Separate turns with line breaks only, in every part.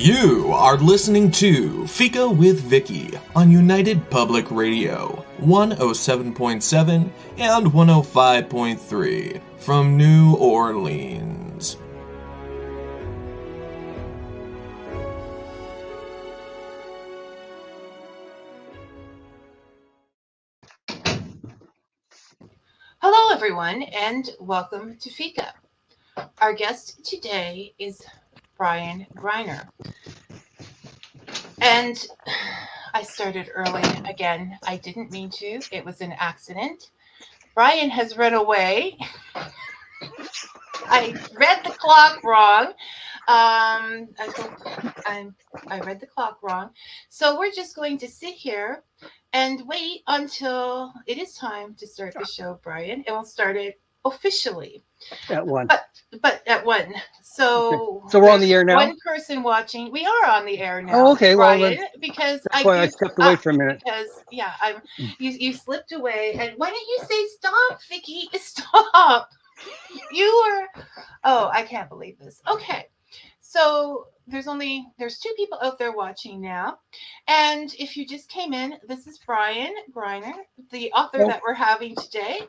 You are listening to Fika with Vicky on United Public Radio, 107.7 and 105.3 from New Orleans.
Hello, everyone, and welcome to Fika. Our guest today is Brian Greiner. And I started early again. I didn't mean to. It was an accident. Brian has run away. I read the clock wrong. I read the clock wrong. So we're just going to sit here and wait until it is time to start the show, Brian. And we'll start it officially.
At 1.
But at 1. So,
okay. So we're on the air now?
One person watching. We are on the air now.
Oh, okay.
Brian,
well,
because
that's why I stepped away for a minute.
Because, you slipped away. And why don't you say stop, Vicky? Stop. I can't believe this. Okay. So there's 2 people out there watching now. And if you just came in, this is Brian Greiner, the author that we're having today.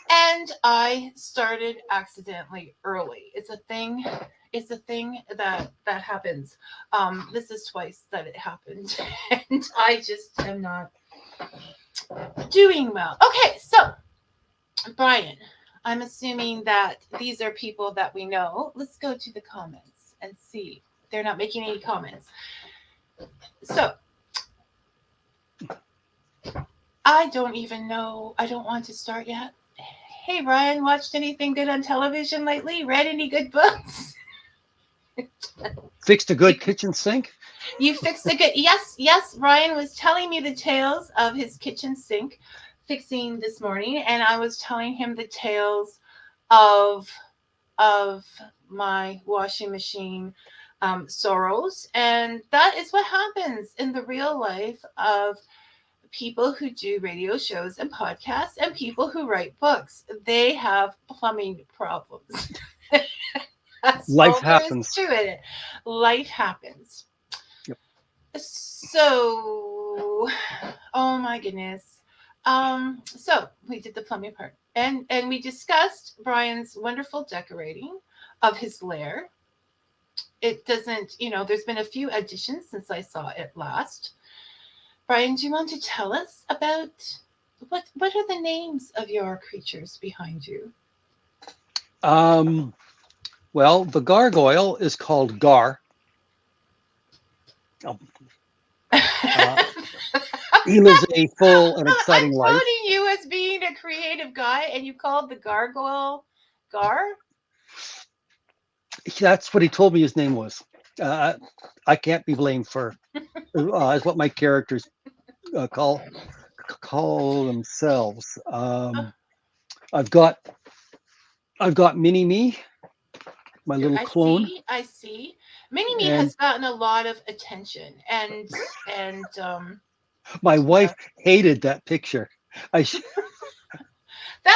And I started accidentally early. It's a thing that happens. This is twice that it happened. And I just am not doing well. Okay, so Brian, I'm assuming that these are people that we know. Let's go to the comments and see. They're not making any comments. So, I don't even know. I don't want to start yet. Hey, Ryan, watched anything good on television lately? Read any good books?
Fixed a good kitchen sink?
You fixed a good... Yes, Ryan was telling me the tales of his kitchen sink fixing this morning, and I was telling him the tales of my washing machine sorrows. And that is what happens in the real life of people who do radio shows and podcasts and people who write books. They have plumbing problems.
Life happens.
To it. Life happens.
Yep.
So, oh my goodness. So we did the plumbing part, and we discussed Brian's wonderful decorating of his lair. It doesn't, there's been a few additions since I saw it last. Brian, do you want to tell us about what are the names of your creatures behind you?
Well, the gargoyle is called Gar. He lives a full and exciting life.
I'm quoting you as being a creative guy, and you called the gargoyle Gar?
That's what he told me his name was. I can't be blamed for is what my characters call themselves. I've got Mini Me, my little clone.
I see. Mini Me has gotten a lot of attention, and
my wife hated that picture.
That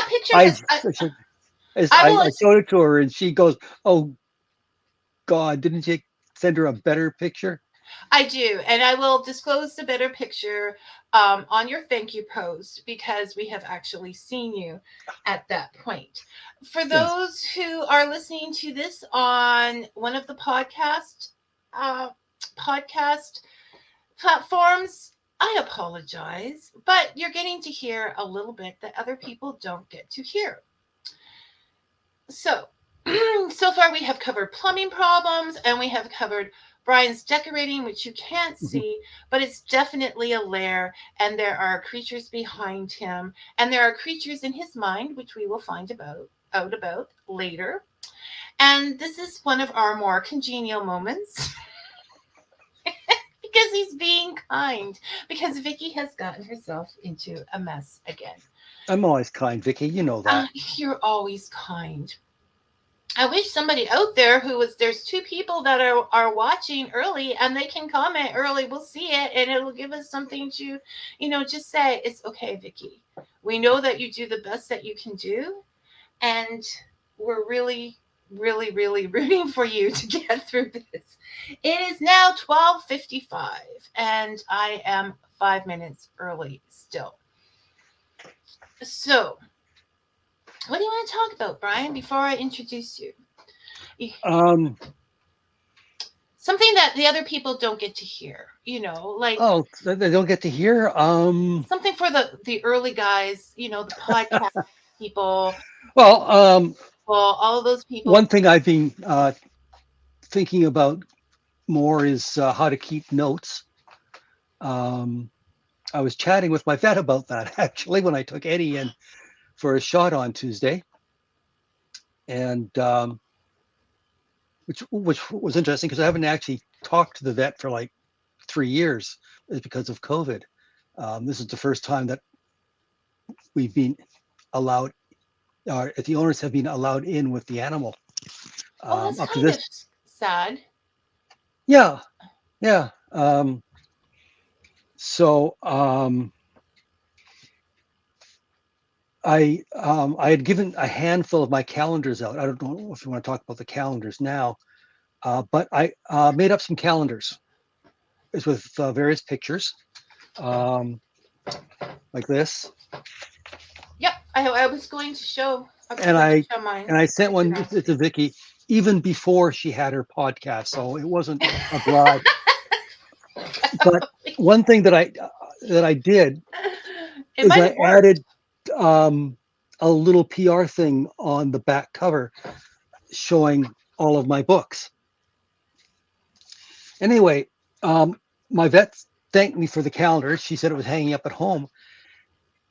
picture
I showed it to her, and she goes, "Oh God, didn't you send her a better picture?"
I do, and I will disclose the better picture on your thank you post, because we have actually seen you at that point. For those who are listening to this on one of the podcast platforms, I apologize, but you're getting to hear a little bit that other people don't get to hear. So far we have covered plumbing problems, and we have covered Brian's decorating, which you can't see, but it's definitely a lair, and there are creatures behind him, and there are creatures in his mind, which we will find out about later. And this is one of our more congenial moments. Because he's being kind. Because Vicky has gotten herself into a mess again.
I'm always kind, Vicky. You know that.
You're always kind. I wish somebody out there there's 2 people that are watching early, and they can comment early. We'll see it, and it'll give us something to, just say, it's okay, Vicky. We know that you do the best that you can do, and we're really really, really rooting for you to get through this. It is now 12:55, and I am 5 minutes early still. So, what do you want to talk about, Brian, before I introduce you?
Um,
Something that the other people don't get to hear, like
oh, they don't get to hear.
something for the early guys, the podcast people,
Well,
well, all those people.
one thing I've been thinking about more is how to keep notes. Um, I was chatting with my vet about that actually when I took Eddie in for a shot on Tuesday, and which was interesting because I haven't actually talked to the vet for like 3 years because of COVID. This is the first time that we've been allowed, or the owners have been allowed in with the animal.
Oh, that's
Up to
kind of
this,
sad.
yeah, yeah. So I had given a handful of my calendars out. I don't know if you want to talk about the calendars now, but I made up some calendars. It's with various pictures, um, like this,
Yep, I was going to show. I was
and
going to
I
show mine.
and I sent
I did
one
ask
to
you.
Vicky even before she had her podcast, so it wasn't a bribe. But one thing that I did
It
is
might
I
have worked.
added um, a little PR thing on the back cover showing all of my books. Anyway, my vet thanked me for the calendar. She said it was hanging up at home,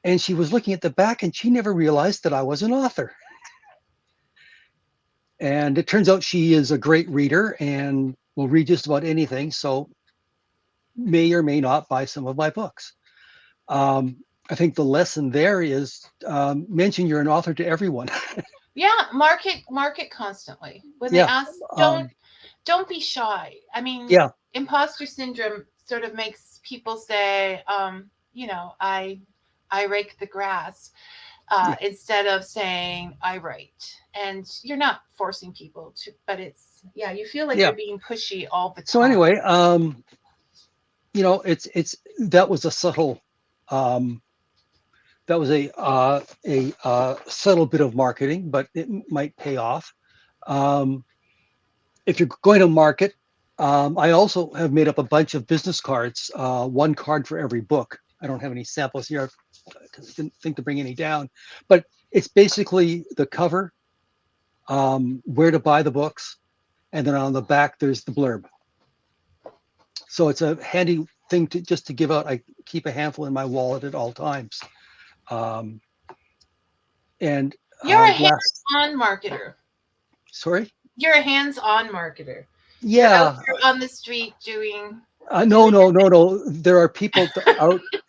and she was looking at the back, and she never realized that I was an author. And it turns out she is a great reader and will read just about anything. So may or may not buy some of my books. Um, I think the lesson there is mention you're an author to everyone.
Yeah, market constantly. When they
Yeah,
ask,
um,
don't be shy. I mean,
yeah,
imposter syndrome sort of makes people say, I rake the grass,
yeah,
instead of saying I write. And you're not forcing people to, but yeah, you feel like
yeah.
you're being pushy all the
So
time.
anyway, it's that was a subtle um, that was a subtle bit of marketing, but it might pay off. Um, if you're going to market, I also have made up a bunch of business cards, one card for every book. I don't have any samples here because I didn't think to bring any down, but it's basically the cover, where to buy the books, and then on the back there's the blurb. So it's a handy thing to just to give out. I keep a handful in my wallet at all times. Um, and
You're a
last,
hands-on marketer.
sorry,
You're a hands-on marketer. You're out
yeah,
there on the street
no,
doing
no, no, no. There are people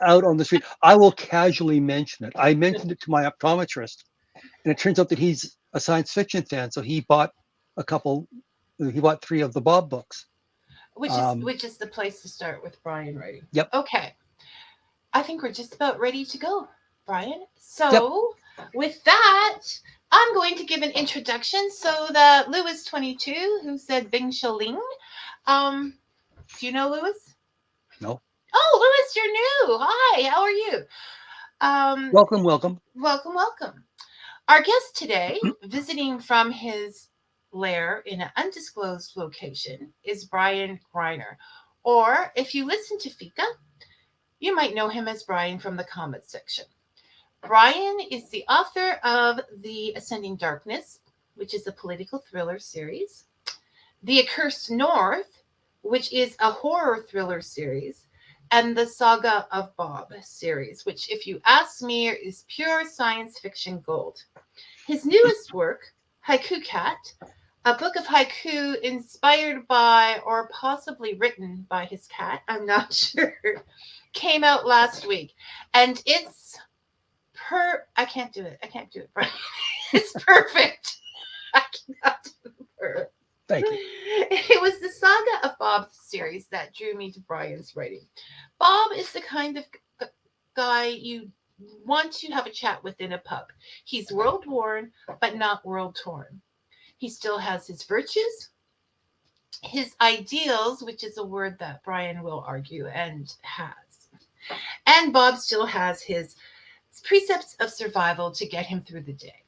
out on the street. I will casually mention it. I mentioned it to my optometrist, and it turns out that he's a science fiction fan. So he bought a couple. He bought 3 of the Bob books.
which is the place to start with Brian writing.
Yep,
Okay. I think we're just about ready to go, Brian.
yep.
So, with that, I'm going to give an introduction so that Lewis 22, who said Bing Shaling, um, do you know Lewis?
No.
Oh, Lewis, you're new. Hi, how are you? Um,
Welcome, welcome.
welcome, welcome. Our guest today, visiting from his lair in an undisclosed location, is Brian Greiner. Or if you listen to Fika, you might know him as Brian from the comments section. Brian is the author of The Ascending Darkness, which is a political thriller series, The Accursed North, which is a horror thriller series, and the Saga of Bob series, which, if you ask me, is pure science fiction gold. His newest work, Haiku Cat, a book of haiku inspired by or possibly written by his cat, I'm not sure, came out last week. And it's I can't do it. I can't do it, Brian. It's perfect. I cannot do it.
Thank you.
It was the Saga of Bob series that drew me to Brian's writing. Bob is the kind of guy you want to have a chat with in a pub. He's world worn, but not world torn. He still has his virtues, his ideals, which is a word that Brian will argue and has. And Bob still has his precepts of survival to get him through the day.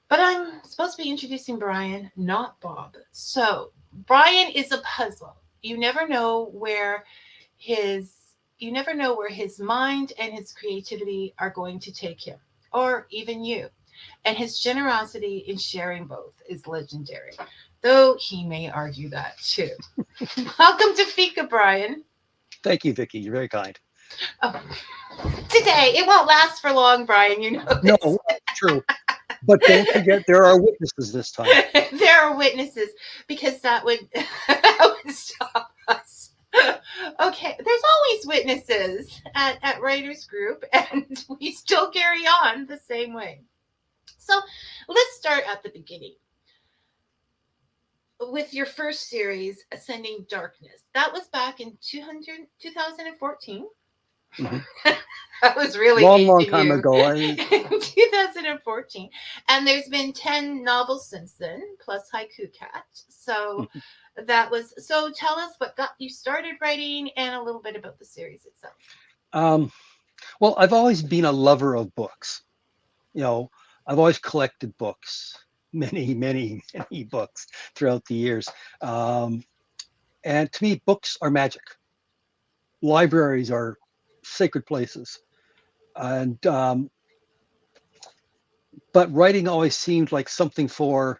But I'm supposed to be introducing Brian, not Bob. So, Brian is a puzzle. His you never know where his mind and his creativity are going to take him, or even you. And his generosity in sharing both is legendary, though he may argue that too. Welcome to Fika, Brian.
Thank you, Vicky. You're very kind.
Oh, today, it won't last for long, Brian. You know
No,
this.
true. But don't forget, there are witnesses this time.
There are witnesses, because that would, that would stop us. Okay, there's always witnesses at Writers Group, and we still carry on the same way. So let's start at the beginning with your first series, Ascending Darkness. That was back in 2014.
Mm-hmm.
That was really
long time ago.
In 2014, and there's been 10 novels since then, plus Haiku Cat. So that was. So tell us what got you started writing, and a little bit about the series itself.
Well, I've always been a lover of books. I've always collected books, many books throughout the years. And to me, books are magic. Libraries are sacred places. And but writing always seemed like something for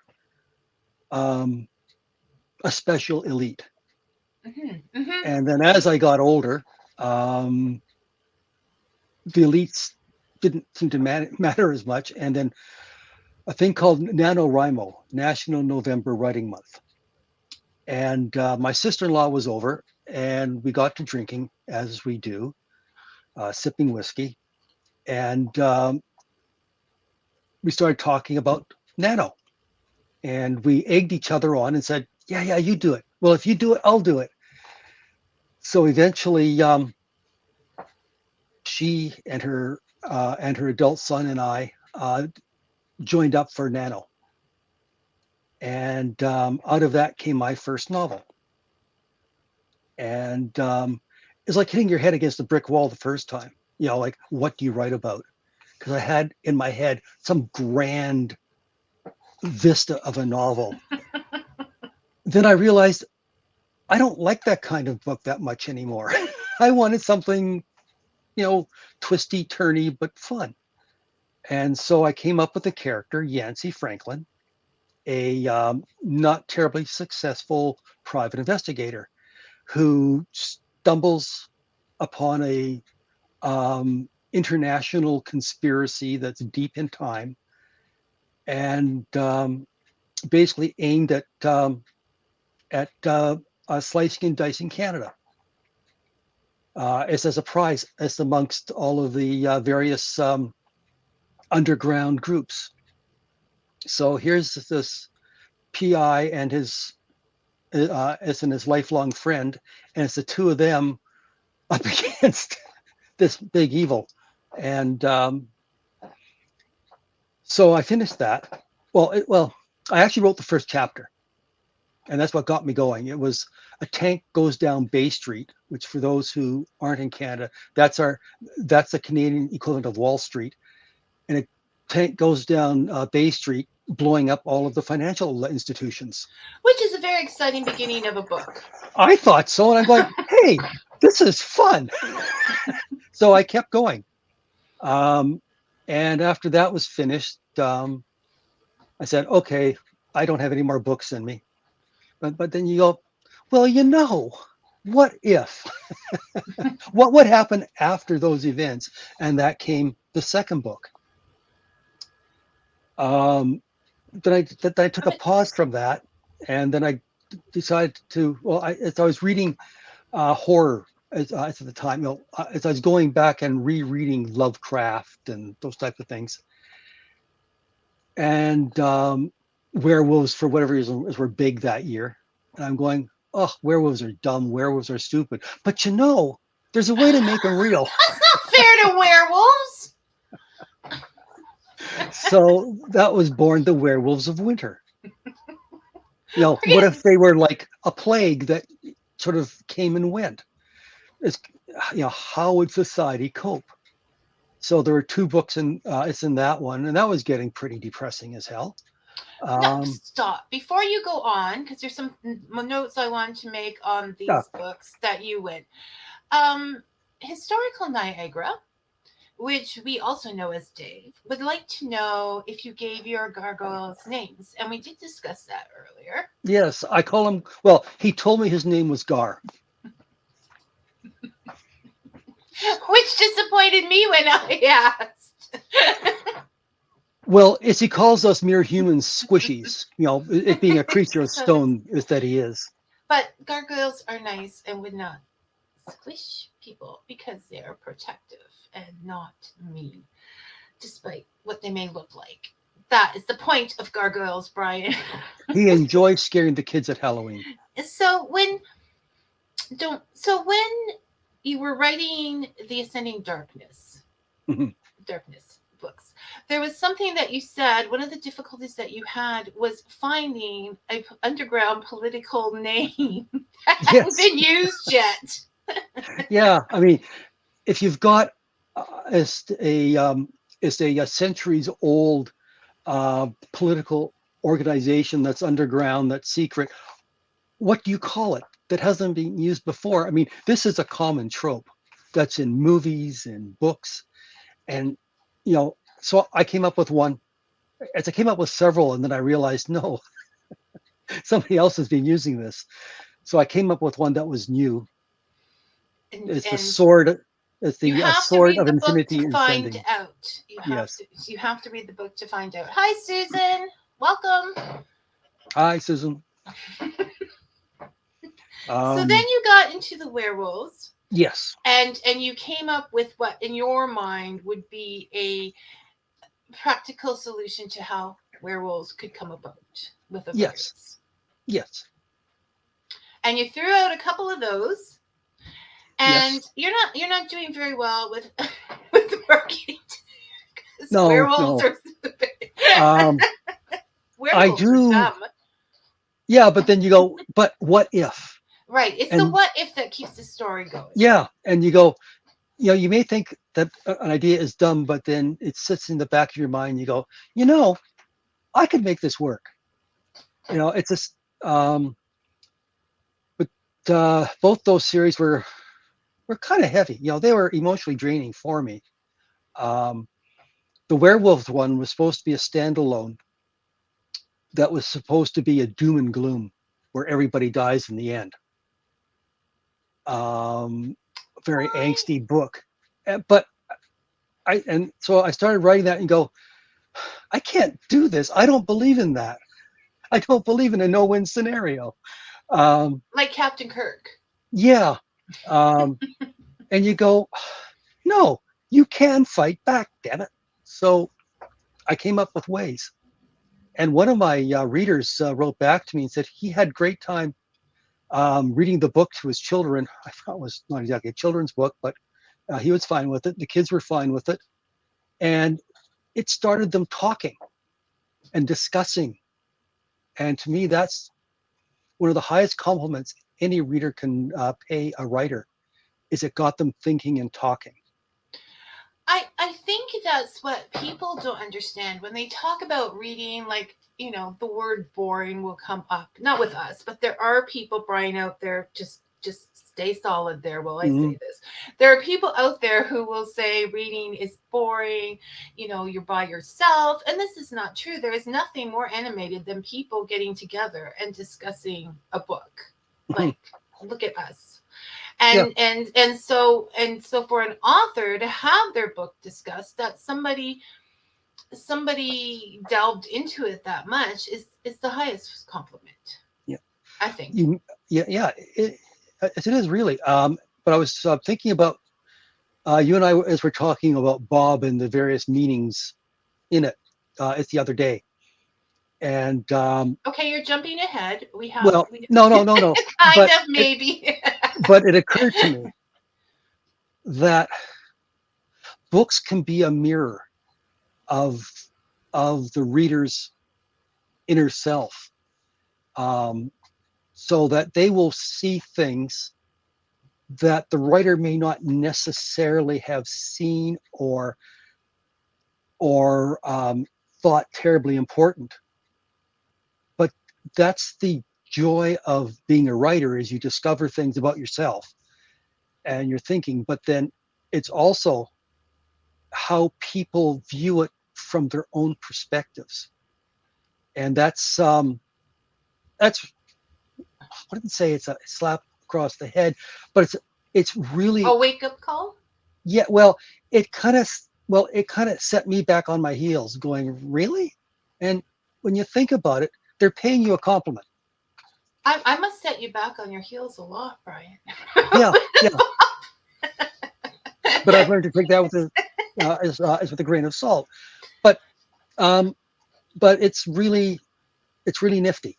a special elite.
Mm-hmm. Mm-hmm.
And then as I got older, the elites didn't seem to matter as much. And then a thing called NaNoWriMo, National November Writing Month. And my sister-in-law was over, and we got to drinking, as we do, sipping whiskey. And we started talking about nano. And we egged each other on and said, yeah, you do it. Well, if you do it, I'll do it. So eventually, she and her adult son and I joined up for nano. And out of that came my first novel. And it's like hitting your head against a brick wall the first time. Like, what do you write about? Because I had in my head some grand vista of a novel. Then I realized I don't like that kind of book that much anymore. I wanted something, twisty, turny, but fun. And so I came up with the character, Yancey Franklin, a not terribly successful private investigator who stumbles upon a international conspiracy that's deep in time, and basically aimed at slicing and dicing Canada. As a prize, as amongst all of the various underground groups. So here's this PI and his lifelong friend, and it's the two of them up against this big evil. And so I finished that. Well, I actually wrote the first chapter, and that's what got me going. It was a tank goes down Bay Street, which for those who aren't in Canada, that's the Canadian equivalent of Wall Street. And a tank goes down Bay Street, blowing up all of the financial institutions.
Which is a very exciting beginning of a book.
I thought so, and I'm like, hey, this is fun. So I kept going. And after that was finished, I said, okay, I don't have any more books in me. But then you go, well, what if? What would happen after those events? And that came the second book. Then I took a pause from that, and then I decided to. As I was reading horror at the time, as I was going back and rereading Lovecraft and those types of things, and werewolves, for whatever reason, were big that year, and I'm going, oh, werewolves are dumb, werewolves are stupid, but there's a way to make them real.
That's not fair to werewolves.
So that was born The Werewolves of Winter. What if they were like a plague that sort of came and went? It's, how would society cope? So there were two books, and it's in that one, and that was getting pretty depressing as hell.
No,
Um,
stop. Before you go on, because there's some notes I want to make on
yeah,
these books that you win. Historical Niagara, which we also know as Dave, would like to know if you gave your gargoyles names. And we did discuss that earlier.
yes, I call him. Well, he told me his name was Gar.
Which disappointed me when I asked.
Well, as he calls us mere humans squishies, it being a creature of stone is that he is.
But gargoyles are nice and would not squish people because they are protective and not mean, despite what they may look like. That is the point of gargoyles, Brian.
He enjoys scaring the kids at Halloween.
So when you were writing the Ascending Darkness books, there was something that you said. One of the difficulties that you had was finding a underground political name that hadn't been used yet.
Yeah, I mean, if you've got a centuries old political organization that's underground, that's secret, what do you call it that hasn't been used before? I mean, this is a common trope that's in movies and books, and so I came up with one. As I came up with several, and then I realized, no, somebody else has been using this. So I came up with one that was new. It's the
And
sword. It's
you
the
have to
sword
read
of
the book
infinity
to
and
find
sending.
out.
Yes.
You have to read the book to find out. Hi, Susan. Welcome.
Hi, Susan.
So then you got into the werewolves.
Yes.
And you came up with what in your mind would be a practical solution to how werewolves could come about with a virus.
Yes.
And you threw out a couple of those. And
yes.
you're not doing very well with with marketing.
No,
werewolves are
I
werewolves are
do.
dumb.
Yeah, but then you go, but what if?
Right. It's the what if that keeps the story going.
Yeah, and you go, you may think that an idea is dumb, but then it sits in the back of your mind. You go, I could make this work. It's just, but both those series were kind of heavy. They were emotionally draining for me. The werewolf one was supposed to be a standalone. That was supposed to be a doom and gloom, where everybody dies in the end. Very angsty book, but so I started writing that and go, I can't do this. I don't believe in that. I don't believe in a no-win scenario.
Like Captain Kirk.
Yeah. And you go, no, you can fight back, damn it. So I came up with ways. And one of my readers wrote back to me and said he had great time reading the book to his children. I thought it was not exactly a children's book, but he was fine with it. The kids were fine with it. And it started them talking and discussing. And to me, that's one of the highest compliments any reader can pay a writer, is it got them thinking and talking.
I think that's what people don't understand when they talk about reading. Like, the word boring will come up, not with us, but there are people, Brian, out there. Just stay solid there while I say this. There are people out there who will say reading is boring. You're by yourself, and this is not true. There is nothing more animated than people getting together and discussing a book. Like, look at us. And so for an author to have their book discussed, that somebody delved into it that much is the highest compliment.
Yeah,
I think.
It is really. But I was thinking about you and I as we're talking about Bob and the various meanings in it. It's the other day, and
okay, you're jumping ahead.
No.
Kind of, maybe.
But it occurred to me that books can be a mirror of the reader's inner self. um, so that they will see things that the writer may not necessarily have seen or thought terribly important. But that's the joy of being a writer, is you discover things about yourself and your thinking, but then it's also how people view it from their own perspectives. And that's I wouldn't say it's a slap across the head, but it's
A
really,
wake up call?
yeah, well, it kind of set me back on my heels going, really? And when you think about it, they're paying you a compliment.
I must set you back on your heels a lot, Brian.
Yeah, yeah, but I've learned to take that with as with a grain of salt. But um, but it's really nifty.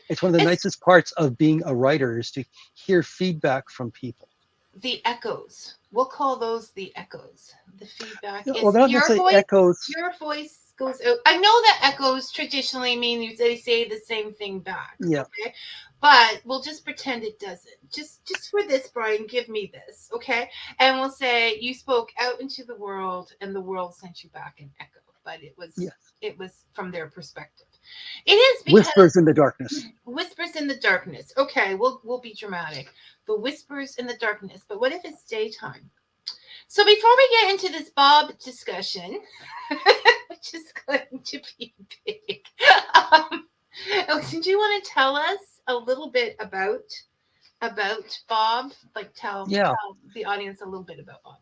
It's one of the
It's
nicest parts of being a writer, is to hear feedback from people.
the echoes. We'll call those the echoes. The feedback
Well,
is
they're not necessarily echoes.
your voice goes out. I know that echoes traditionally mean they say the same thing back.
Yeah,
Okay. But we'll just pretend it doesn't. Just for this, Brian, give me this, okay? And we'll say you spoke out into the world and the world sent you back an echo. But
yeah.
it was from their perspective. It is because
Whispers in the darkness.
whispers in the darkness. Okay, we'll be dramatic. The whispers in the darkness. But what if it's daytime? So before we get into this Bob discussion, which is going to be big, um, do you want to tell us a little bit about Bob? Like
Yeah,
tell the audience a little bit about Bob,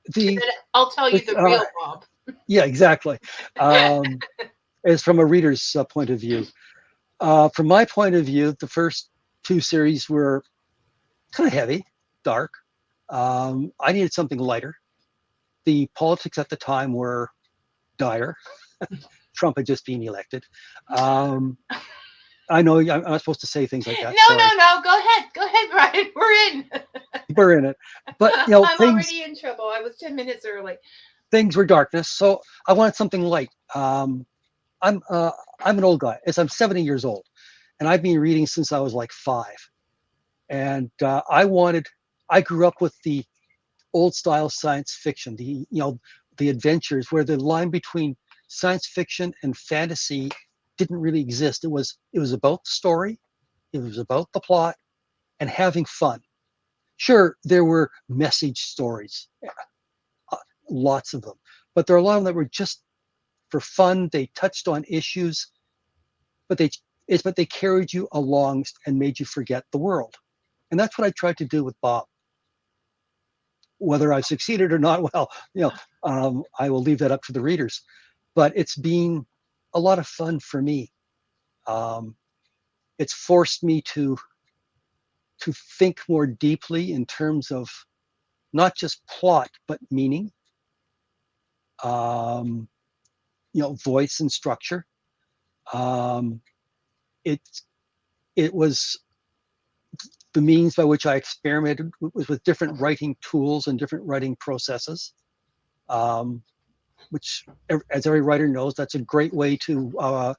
and
the
then I'll tell you
with
the real Bob.
yeah, exactly. Um, as from a reader's point of view. From my point of view, the first two series were kind of heavy, dark. I needed something lighter. The politics at the time were dire. Trump had just been elected. Um, I know I'm not supposed to say things like that.
No,
Sorry,
no, no. Go ahead, Brian. We're in.
we're in it. But
I'm already in trouble. I was 10 minutes early.
things were darkness, so I wanted something light. I'm uh, I'm an old guy, as I'm 70 years old, and I've been reading since I was like 5. And I grew up with the old style science fiction, the adventures where the line between science fiction and fantasy didn't really exist. It was about the story, it was about the plot, and having fun. Sure, there were message stories, uh, lots of them, but there are a lot of them that were just for fun. They touched on issues, but they carried you along and made you forget the world. And that's what I tried to do with Bob. Whether I've succeeded or not, well, I will leave that up to the readers. But it's been a lot of fun for me. Um, it's forced me to think more deeply in terms of not just plot but meaning, um, voice and structure. Um, it it was the means by which I experimented with different writing tools and different writing processes. Um, which, as every writer knows, that's a great way to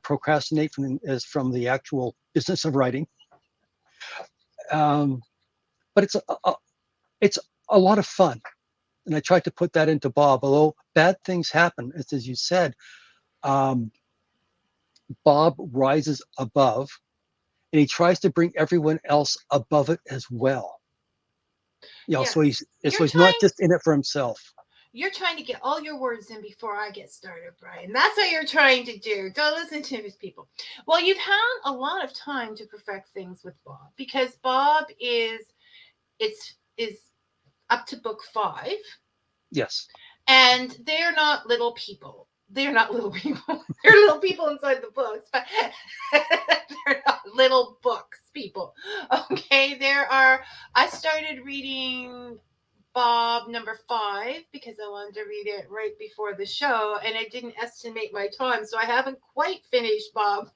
procrastinate from the actual business of writing. Um, but it's a lot of fun, and I tried to put that into Bob. Although bad things happen, as you said, um, Bob rises above, and he tries to bring everyone else above it as well. So
Yes,
he's not just in it for himself.
you're trying to get all your words in before I get started, Brian. That's what you're trying to do. Don't listen to these people. Well, you've had a lot of time to perfect things with Bob because Bob is up to book 5,
Yes.
and they're not little people. They're not little people. They're little people inside the books, but they're not little books people. Okay, there are. I started reading Bob number 5 because I wanted to read it right before the show, and I didn't estimate my time, so I haven't quite finished Bob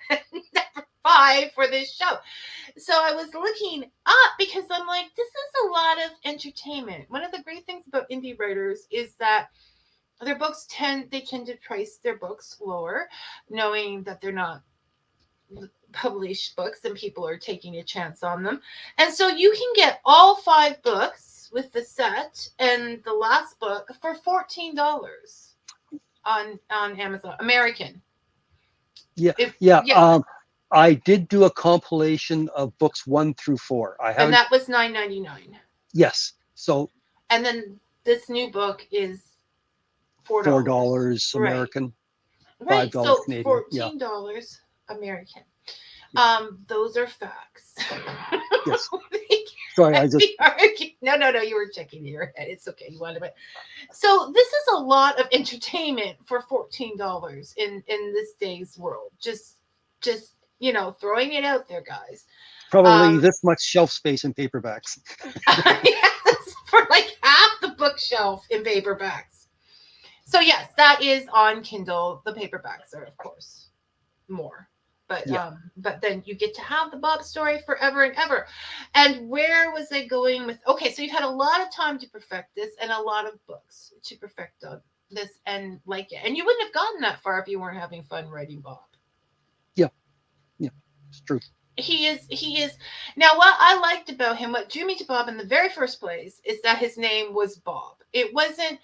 number 5 for this show. So I was looking up because I'm like, this is a lot of entertainment. One of the great things about indie writers is that their books tend to price their books lower, knowing that they're not published books, and people are taking a chance on them. And so you can get all 5 books with the set and the last book for $14 on Amazon American.
Yeah, I did do a compilation of books 1 through 4.
And that was $9.99.
Yes. So.
And then this new book is $4.
$4 American.
Right.
$5
So
Canadian.
$14 American. Those are facts.
Yes. Sorry, I just.
No, you were checking your head. It's okay. You wanted it. So this is a lot of entertainment for $14 in this day's world. Just throwing it out there, guys.
Probably this much shelf space in paperbacks.
Yes, for like half the bookshelf in paperbacks. So yes, that is on Kindle. The paperbacks are, of course, more. But then you get to have the Bob story forever and ever. And where was I going with? Okay, so you've had a lot of time to perfect this, and a lot of books to perfect this and like it. And you wouldn't have gotten that far if you weren't having fun writing Bob.
Yeah, it's true.
He is. Now, what I liked about him, what drew me to Bob in the very first place, is that his name was Bob. It wasn't.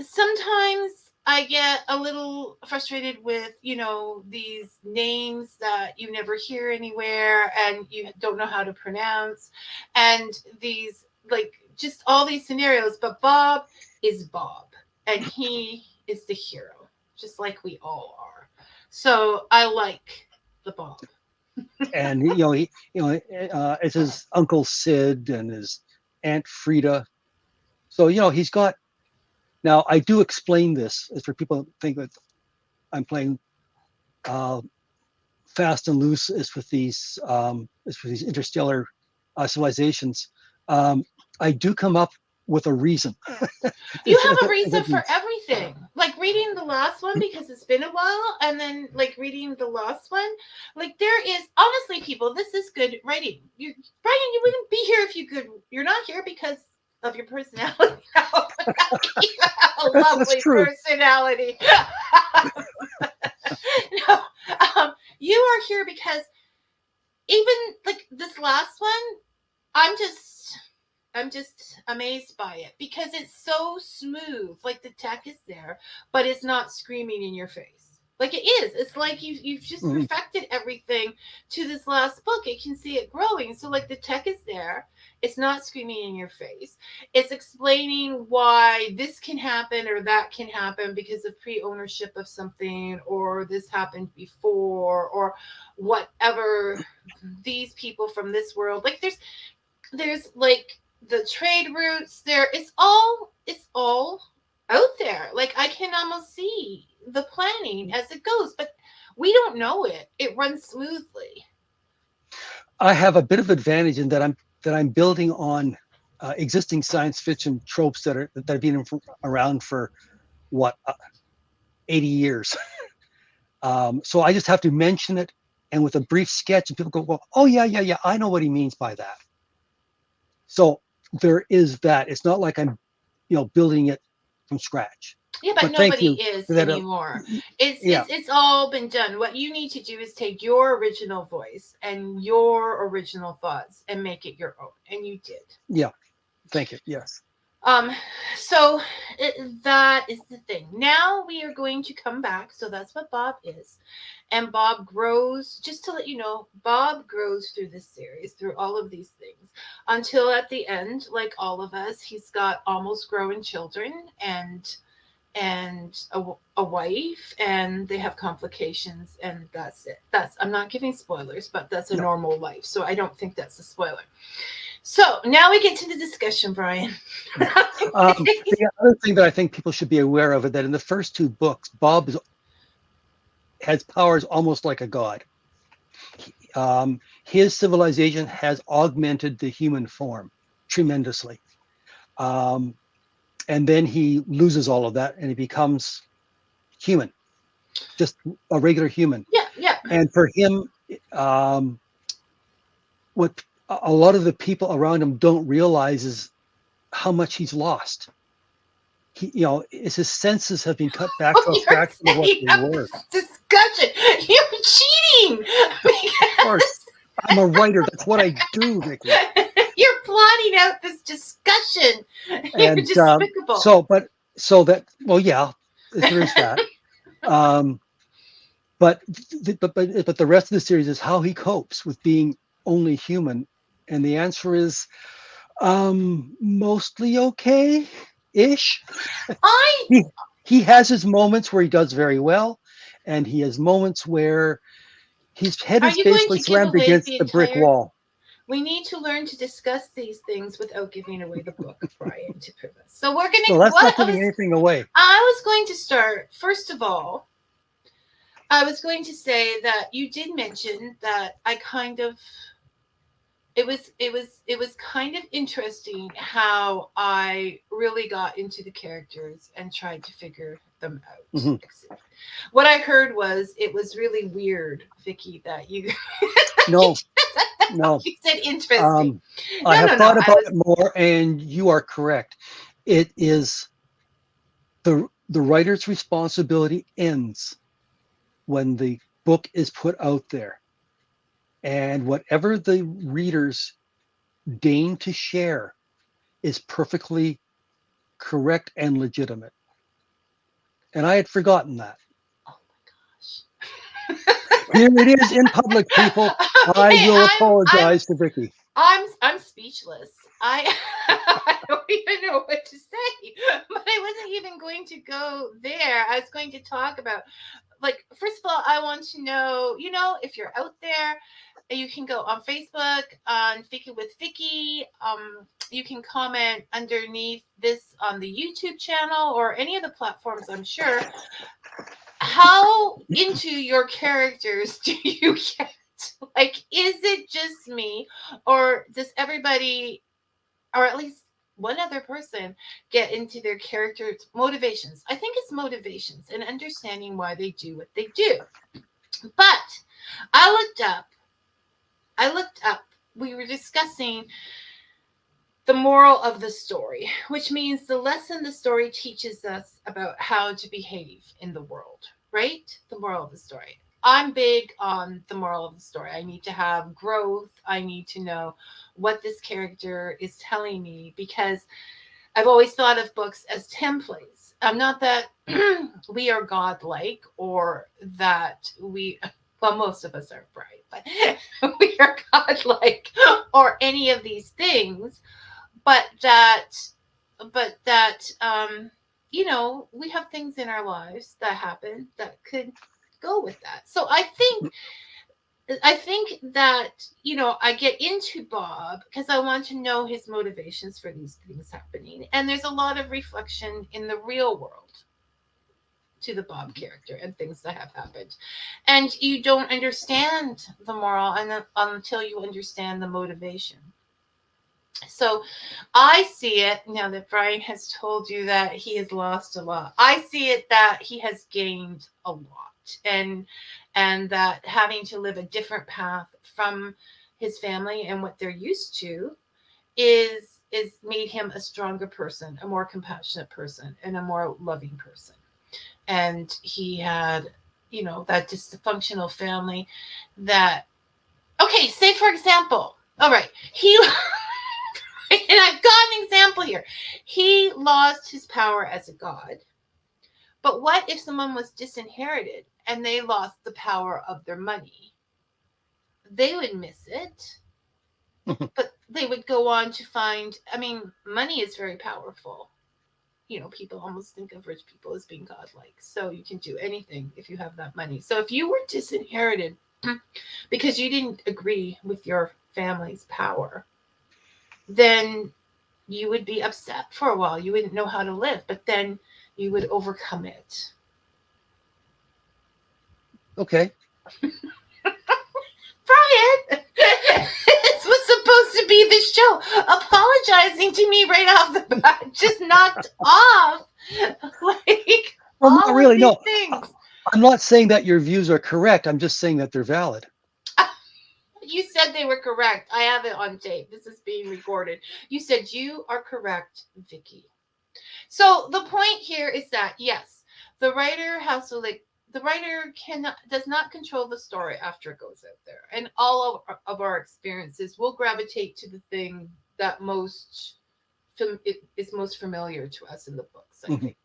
Sometimes I get a little frustrated with, these names that you never hear anywhere and you don't know how to pronounce, and these, like, just all these scenarios. But Bob is Bob, and he is the hero, just like we all are. So I like the Bob.
And it's his Uncle Sid and his Aunt Frida. So he's got. Now I do explain this as for people who think that I'm playing fast and loose as with these interstellar civilizations. I do come up with a reason.
You have a reason for everything. Like reading the last one because it's been a while, and then like reading the last one. Like there is, honestly, people, this is good writing. Brian, you wouldn't be here if you could. You're not here because of your personality. You have a lovely personality. No, you are here because even like this last one, I'm just amazed by it because it's so smooth. Like the tech is there, but it's not screaming in your face. Like it is. It's like you've just perfected everything to this last book. You can see it growing. So like the tech is there. It's not screaming in your face. It's explaining why this can happen or that can happen because of pre-ownership of something, or this happened before, or whatever. These people from this world, like there's like the trade routes there. It's all out there. Like I can almost see the planning as it goes, but we don't know it. It runs smoothly.
I have a bit of advantage in that I'm building on existing science fiction tropes that have been around for 80 years. So I just have to mention it, and with a brief sketch, and people go, well, oh yeah, I know what he means by that. So there is that. It's not like I'm, building it from scratch.
Yeah, but nobody is anymore. It's all been done. What you need to do is take your original voice and your original thoughts and make it your own. And you did.
Yeah. Thank you. Yes.
So that is the thing. Now we are going to come back. So that's what Bob is. And Bob grows, just to let you know, Bob grows through this series, through all of these things, until at the end, like all of us, he's got almost grown children and a wife, and they have complications, and that's it. I'm not giving spoilers, but that's a normal life. So I don't think that's a spoiler. So now we get to the discussion, Brian.
The other thing that I think people should be aware of is that in the first 2 books, Bob has powers almost like a god. His civilization has augmented the human form tremendously. And then he loses all of that and he becomes human, just a regular human.
Yeah.
And for him, what a lot of the people around him don't realize is how much he's lost. His senses have been cut back to a fraction of what they were.
Discussion. You're cheating. mean?
Of course. I'm a writer. That's what I do, Vicky.
You're plotting out this discussion. You're
And
despicable.
well, yeah, there is that. Um, but the rest of the series is how he copes with being only human, and the answer is mostly okay-ish.
I
He has his moments where he does very well, and he has moments where his head
Are
is
you going
basically
to give
slammed
away
against
the
the brick
entire?
wall.
We need to learn to discuss these things without giving away the book, Brian, to prove us. So we're
No,
gonna.
that's
What
not giving anything away.
I was going to start. First of all, I was going to say that you did mention that I kind of. It was kind of interesting how I really got into the characters and tried to figure them out.
Hmm.
What I heard was it was really weird, Vicky, that you
No, no.
you said interesting.
Um, I
No,
have
no, no.
thought
I
about
was
it more, and you are correct. It is the writer's responsibility ends when the book is put out there, and whatever the readers deign to share is perfectly correct and legitimate. And I had forgotten that.
oh
Here it is in public, people.
my
I
gosh. Okay,
will
I'm
apologize to Vicky.
I'm speechless. I don't even know what to say. But I wasn't even going to go there. I was going to talk about, like, first of all, I want to know, if you're out there, you can go on Facebook on Fika with Vicky. You can comment underneath this on the YouTube channel or any of the platforms, I'm sure. How into your characters do you get? Like, is it just me, or does everybody, or at least one other person, get into their characters' motivations? I think it's motivations and understanding why they do what they do. But I looked up, we were discussing the moral of the story, which means the lesson the story teaches us about how to behave in the world, right? The moral of the story. I'm big on the moral of the story. I need to have growth. I need to know what this character is telling me, because I've always thought of books as templates. Not that we are godlike, or that well, most of us are bright, but we are godlike or any of these things, but we have things in our lives that happen that could go with that. So I think that, I get into Bob because I want to know his motivations for these things happening, and there's a lot of reflection in the real world to the Bob character and things that have happened, and you don't understand the moral until you understand the motivation. So I see it now that Brian has told you that he has lost a lot. I see it that he has gained a lot, and that having to live a different path from his family and what they're used to is made him a stronger person, a more compassionate person, and a more loving person. And he had, that dysfunctional family that, okay, say for example, all right, he and I've got an example here. He lost his power as a god. But what if someone was disinherited and they lost the power of their money? They would miss it, but they would go on to find, I mean, money is very powerful. People almost think of rich people as being godlike. So you can do anything if you have that money. So if you were disinherited because you didn't agree with your family's power, then you would be upset for a while. You wouldn't know how to live, but then you would overcome it.
Okay.
Brian, this was supposed to be the show. Apologizing to me right off the bat just knocked off like
Well, not
all of
really.
these
No,
things.
I'm not saying that your views are correct. I'm just saying that they're valid.
You said they were correct. I have it on tape. This is being recorded. You said you are correct, Vicky. So the point here is that, yes, the writer has to the writer does not control the story after it goes out there, and all of our experiences will gravitate to the thing that is most familiar to us in the books. I think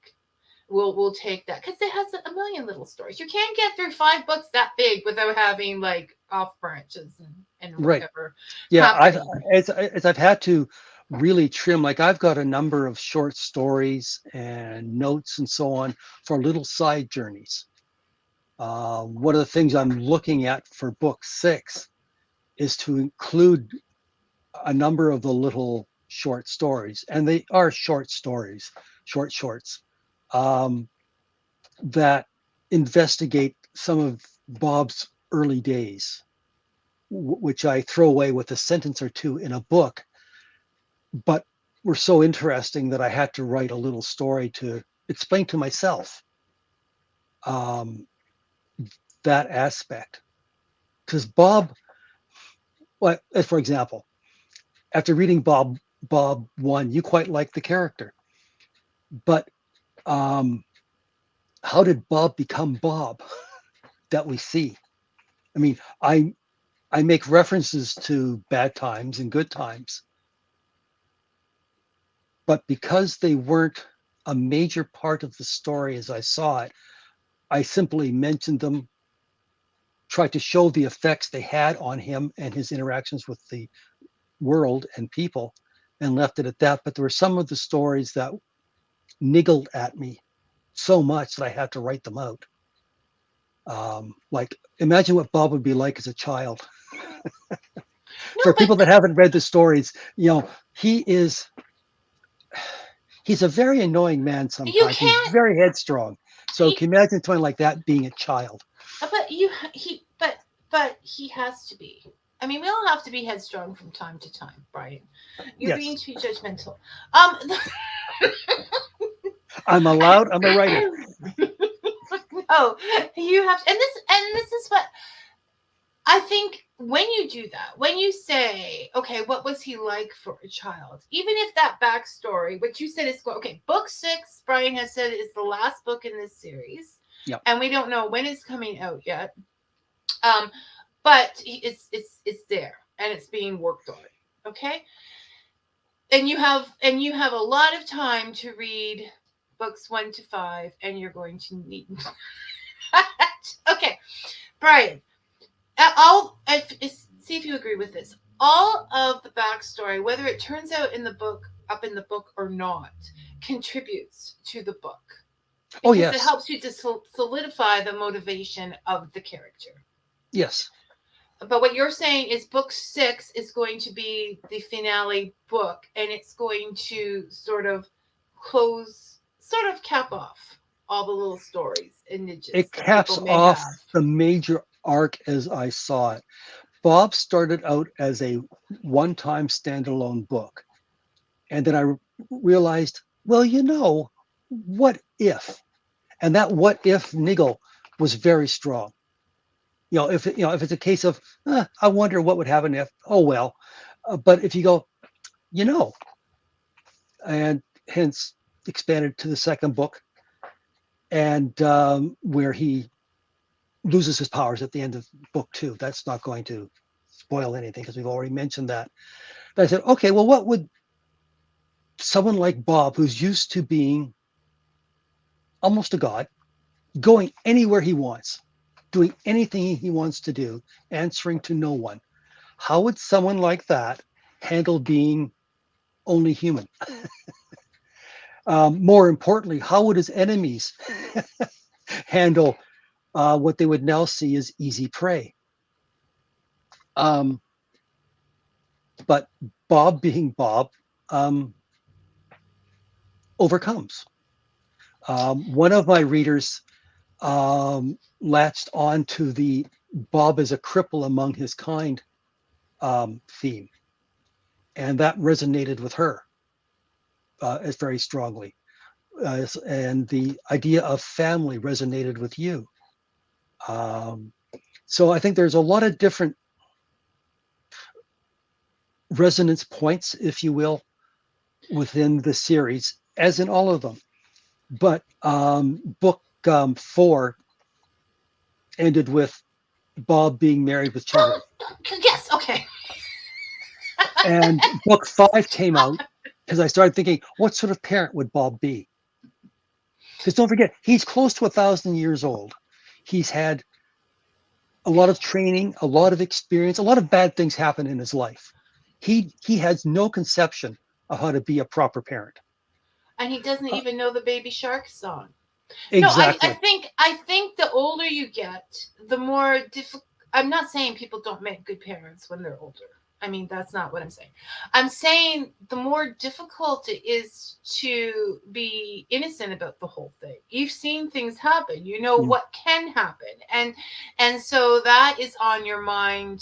we'll take that because it has a million little stories. You can't get through 5 books that big without having like off branches and
Right.
whatever
Yeah,
happening.
as I've had to really trim, like I've got a number of short stories and notes and so on for little side journeys. One of the things I'm looking at for book 6 is to include a number of the little short stories, and they are short stories, shorts, um, that investigate some of Bob's early days, which I throw away with a sentence or two in a book, but were so interesting that I had to write a little story to explain to myself um, that aspect. Because Bob, well, for example, after reading Bob 1, you quite like the character, but um, how did Bob become Bob that we see? I mean, I make references to bad times and good times, but because they weren't a major part of the story as I saw it, I simply mentioned them, tried to show the effects they had on him and his interactions with the world and people, and left it at that. But there were some of the stories that niggled at me so much that I had to write them out. Like, imagine what Bob would be like as a child.
No,
For
but
people that haven't read the stories, he is he's a very annoying man
you
sometimes. He's
can't.
very headstrong. So
He,
can you imagine something like that being a child?
but you he but he has to be. I mean, we all have to be headstrong from time to time, Brian. You're being
Yes,
too judgmental. Um,
I'm a writer.
no, you have, and this is what I think when you do that, when you say, okay, what was he like for a child? Even if that backstory, which you said is okay, book 6, Brian has said is the last book in this series,
Yep.
and we don't know when it's coming out yet. Um, but it's there and it's being worked on. Okay, and you have a lot of time to read books 1 to 5, and you're going to need. Okay, Brian. See if you agree with this. All of the backstory, whether it turns out up in the book or not, contributes to the book
Oh,
because it
yes.
helps you to solidify the motivation of the character.
Yes.
But what you're saying is book 6 is going to be the finale book, and it's going to sort of cap off all the little stories and niches
It
that people
caps
may
off
have.
the major arc as I saw it. Bob started out as a one-time standalone book. And then I realized, well, what if? And that what if niggle was very strong. If it's a case of, I wonder what would happen if, oh, well. But if you go, you know, and hence expanded to the second book, and where he loses his powers at the end of book 2. That's not going to spoil anything because we've already mentioned that. But I said, okay, well, what would someone like Bob, who's used to being almost a god, going anywhere he wants, doing anything he wants to do, answering to no one, how would someone like that handle being only human? More importantly, how would his enemies handle what they would now see as easy prey? Um, but Bob, being Bob, um, overcomes. One of my readers latched on to the Bob as a cripple among his kind theme, and that resonated with her as very strongly. And the idea of family resonated with you. Um, so I think there's a lot of different resonance points, if you will, within the series, as in all of them. But book 4 ended with Bob being married with children.
Yes, okay.
And book 5 came out because I started thinking, what sort of parent would Bob be? Because don't forget, he's close to 1,000 years old. He's had a lot of training, a lot of experience, a lot of bad things happen in his life. He has no conception of how to be a proper parent.
And he doesn't
Uh,
even know the Baby Shark song. No,
exactly.
I think the older you get, the more difficult. I'm not saying people don't make good parents when they're older. I mean, that's not what I'm saying. I'm saying the more difficult it is to be innocent about the whole thing. You've seen things happen. You know
Mm.
what can happen, and so that is on your mind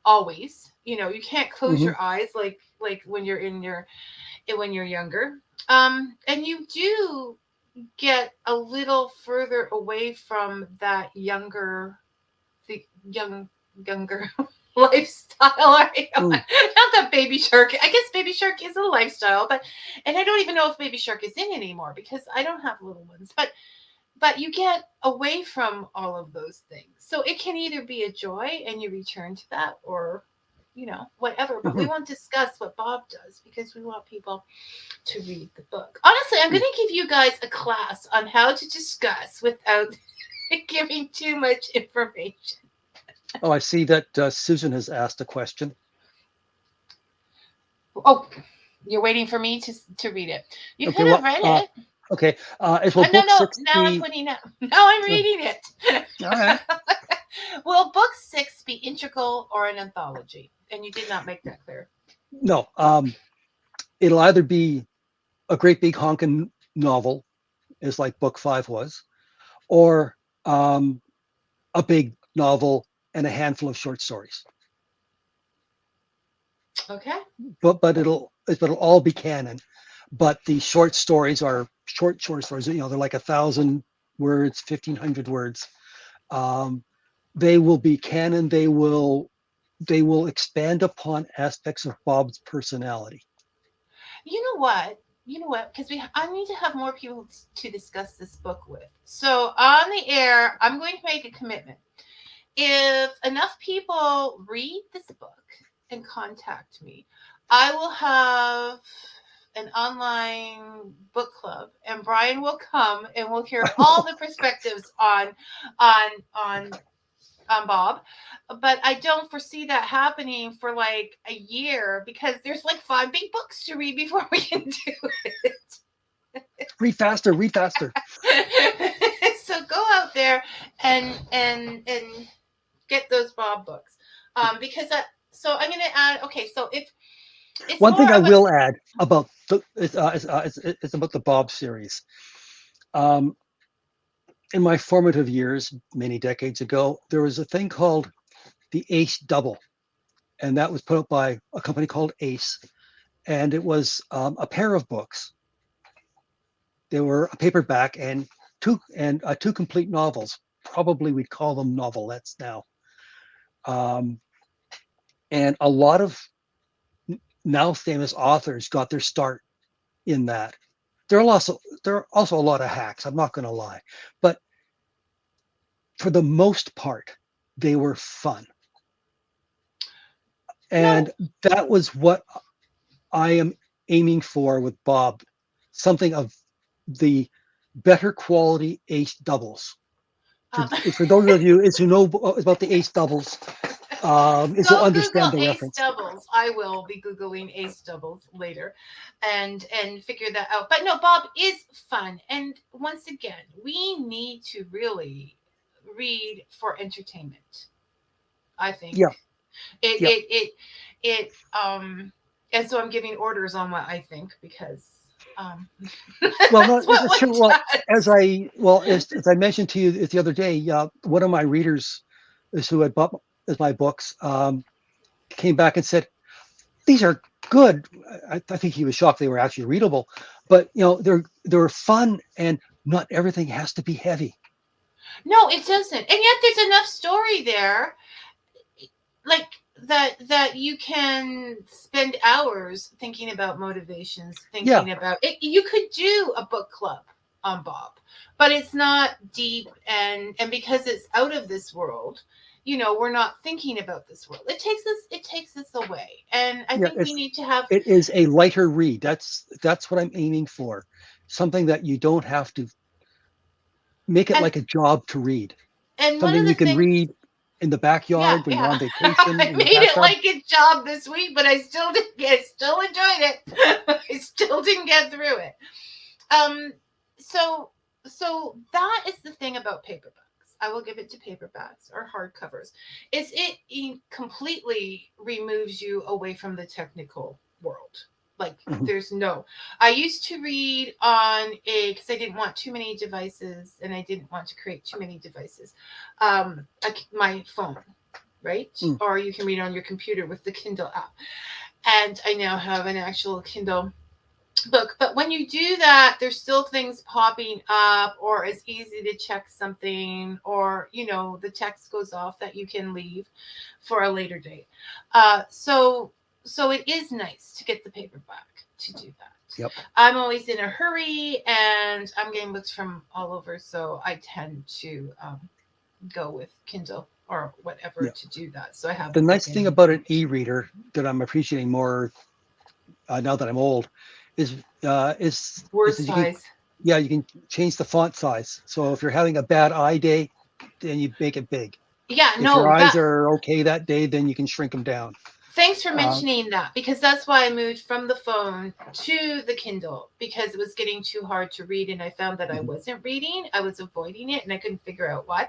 always. You know, you can't close
Hmm.
your eyes like when you're in your when you're younger. And you do get a little further away from that the younger lifestyle.
Mm.
Not that Baby Shark. I guess Baby Shark is a lifestyle, but and I don't even know if Baby Shark is in anymore because I don't have little ones. But you get away from all of those things. So it can either be a joy and you return to that or whatever. But we
Hmm.
won't discuss what Bob does because we want people to read the book. Honestly, I'm going to give you guys a class on how to discuss without giving too much information.
Oh, I see that Susan has asked a question.
Oh, you're waiting for me to read it. You
Okay,
could have
well,
read it.
okay. Is will
No,
book
no.
6
Now I'm
be?
putting it. Now I'm
All
reading it.
right.
Will book 6 be integral or an anthology? And you did not make that clear.
No, it'll either be a great big honkin' novel, is like book 5 was, or um, a big novel and a handful of short stories.
Okay.
But it'll all be canon. But the short stories are short stories. They're like 1,000 words, 1,500 words. Um, they will be canon. They will expand upon aspects of Bob's personality.
You know what? You know what? Because I need to have more people to discuss this book with. So on the air, I'm going to make a commitment. If enough people read this book and contact me, I will have an online book club, and Brian will come and we'll hear all the perspectives on on Bob. But I don't foresee that happening for like a year because there's like 5 big books to read before we can do
Read faster, read faster.
it. So go out there and get those Bob books. Because so I'm going to add. Okay, so if it's
One thing
more
I
of a
will add about it's about the Bob series. Um, in my formative years, many decades ago, there was a thing called the Ace Double, and that was put up by a company called Ace, and it was a pair of books. They were a paperback and two complete novels. Probably we'd call them novelettes now. Um, and a lot of now famous authors got their start in that. There are also a lot of hacks. I'm not going to lie, but for the most part, they were fun,
no.
and that was what I am aiming for with Bob. Something of the better quality Ace doubles. For,
Um,
for those of you who know about the Ace doubles, is will
Go Google
understand the
Ace
reference.
doubles. I will be googling Ace doubles later, and figure that out. But no, Bob is fun, and once again, we need to really read for entertainment. I think
Yeah,
it
yeah.
it it it and so I'm giving orders on what I think because um
Well, no,
that's what
it's
one
true. Well,
does.
as I mentioned to you the other day, one of my readers, is who had bought my books, came back and said, "These are good." I think he was shocked they were actually readable, but they're fun, and not everything has to be heavy.
No, it doesn't. And yet there's enough story there like that you can spend hours thinking about motivations,
Yeah,
thinking about it. You could do a book club. on Bob, but it's not deep, and because it's out of this world, we're not thinking about this world. It takes us away, and I
Yeah,
think we need to have.
it is a lighter read. That's what I'm aiming for. Something that you don't have to make it
and
like a job to read.
and one of
Something
the
you can
things.
read in the
Yeah,
backyard when you're
yeah.
on vacation
I
in the
made it
bathtub.
like a job this week, but I still did. I still enjoyed it. I still didn't get through it. Um. So that is the thing about paperbacks. I will give it to paperbacks or hardcovers. Is it completely removes you away from the technical world. Like
Mhm.
there's no. I used to read on because I didn't want too many devices and I didn't want to create too many devices. My phone, right?
Mm.
Or you can read on your computer with the Kindle app. And I now have an actual Kindle book. But when you do that, there's still things popping up, or it's easy to check something, or the text goes off that you can leave for a later date. So it is nice to get the paperback to do that.
Yep.
I'm always in a hurry, and I'm getting books from all over, so I tend to go with Kindle or whatever
Yeah.
to do that. So I have
The
the book
nice thing
in
about an e-reader that I'm appreciating more now that I'm old is
word
that you can,
size.
yeah, you can change the font size. So if you're having a bad eye day, then you make it big.
Yeah,
If your
no,
eyes
that
are okay that day, then you can shrink them down.
thanks for
Um,
mentioning that, because that's why I moved from the phone to the Kindle, because it was getting too hard to read and I found that I
mhm.
wasn't reading, I was avoiding it and I couldn't figure out why.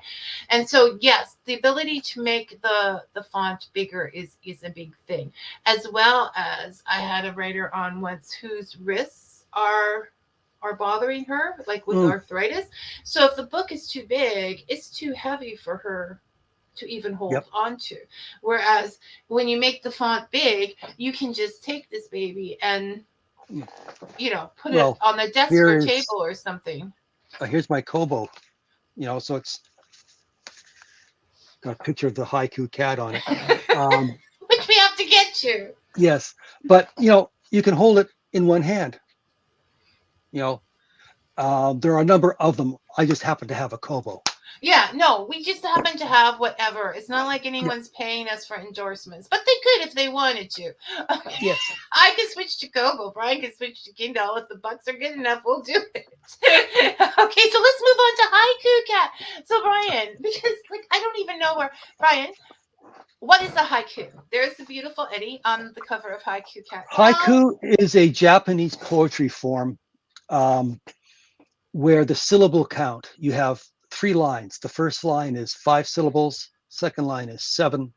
And so yes, the ability to make the font bigger is a big thing. As well as I had a writer on once whose wrists are bothering her, like with
Mm,
arthritis. So if the book is too big, it's too heavy for her to even hold
yep.
onto. Whereas when you make the font big, you can just take this baby and
Mm.
put it
Well,
on the desk or
here's
table or something.
here's my Kobo. So it's got a picture of the Haiku Cat on it. Um,
Which we have to get to.
yes, but you can hold it in one hand. You know, there are a number of them. I just happen to have a Kobo.
Yeah, no, we just happen to have whatever. It's not like
Yeah.
anyone's paying us for endorsements, but they could if they wanted to. Okay.
Yes.
I can switch to Kobo. Brian can switch to Kindle. If the bucks are good enough, we'll do it. Okay, so let's move on to Haiku Cat. So Brian, because I don't even know where Brian. What is a haiku? There's the beautiful Eddie on the cover of Haiku Cat.
Haiku is a Japanese poetry form um, where the syllable count, you have 3 lines. The first line is 5 syllables, second line is 7,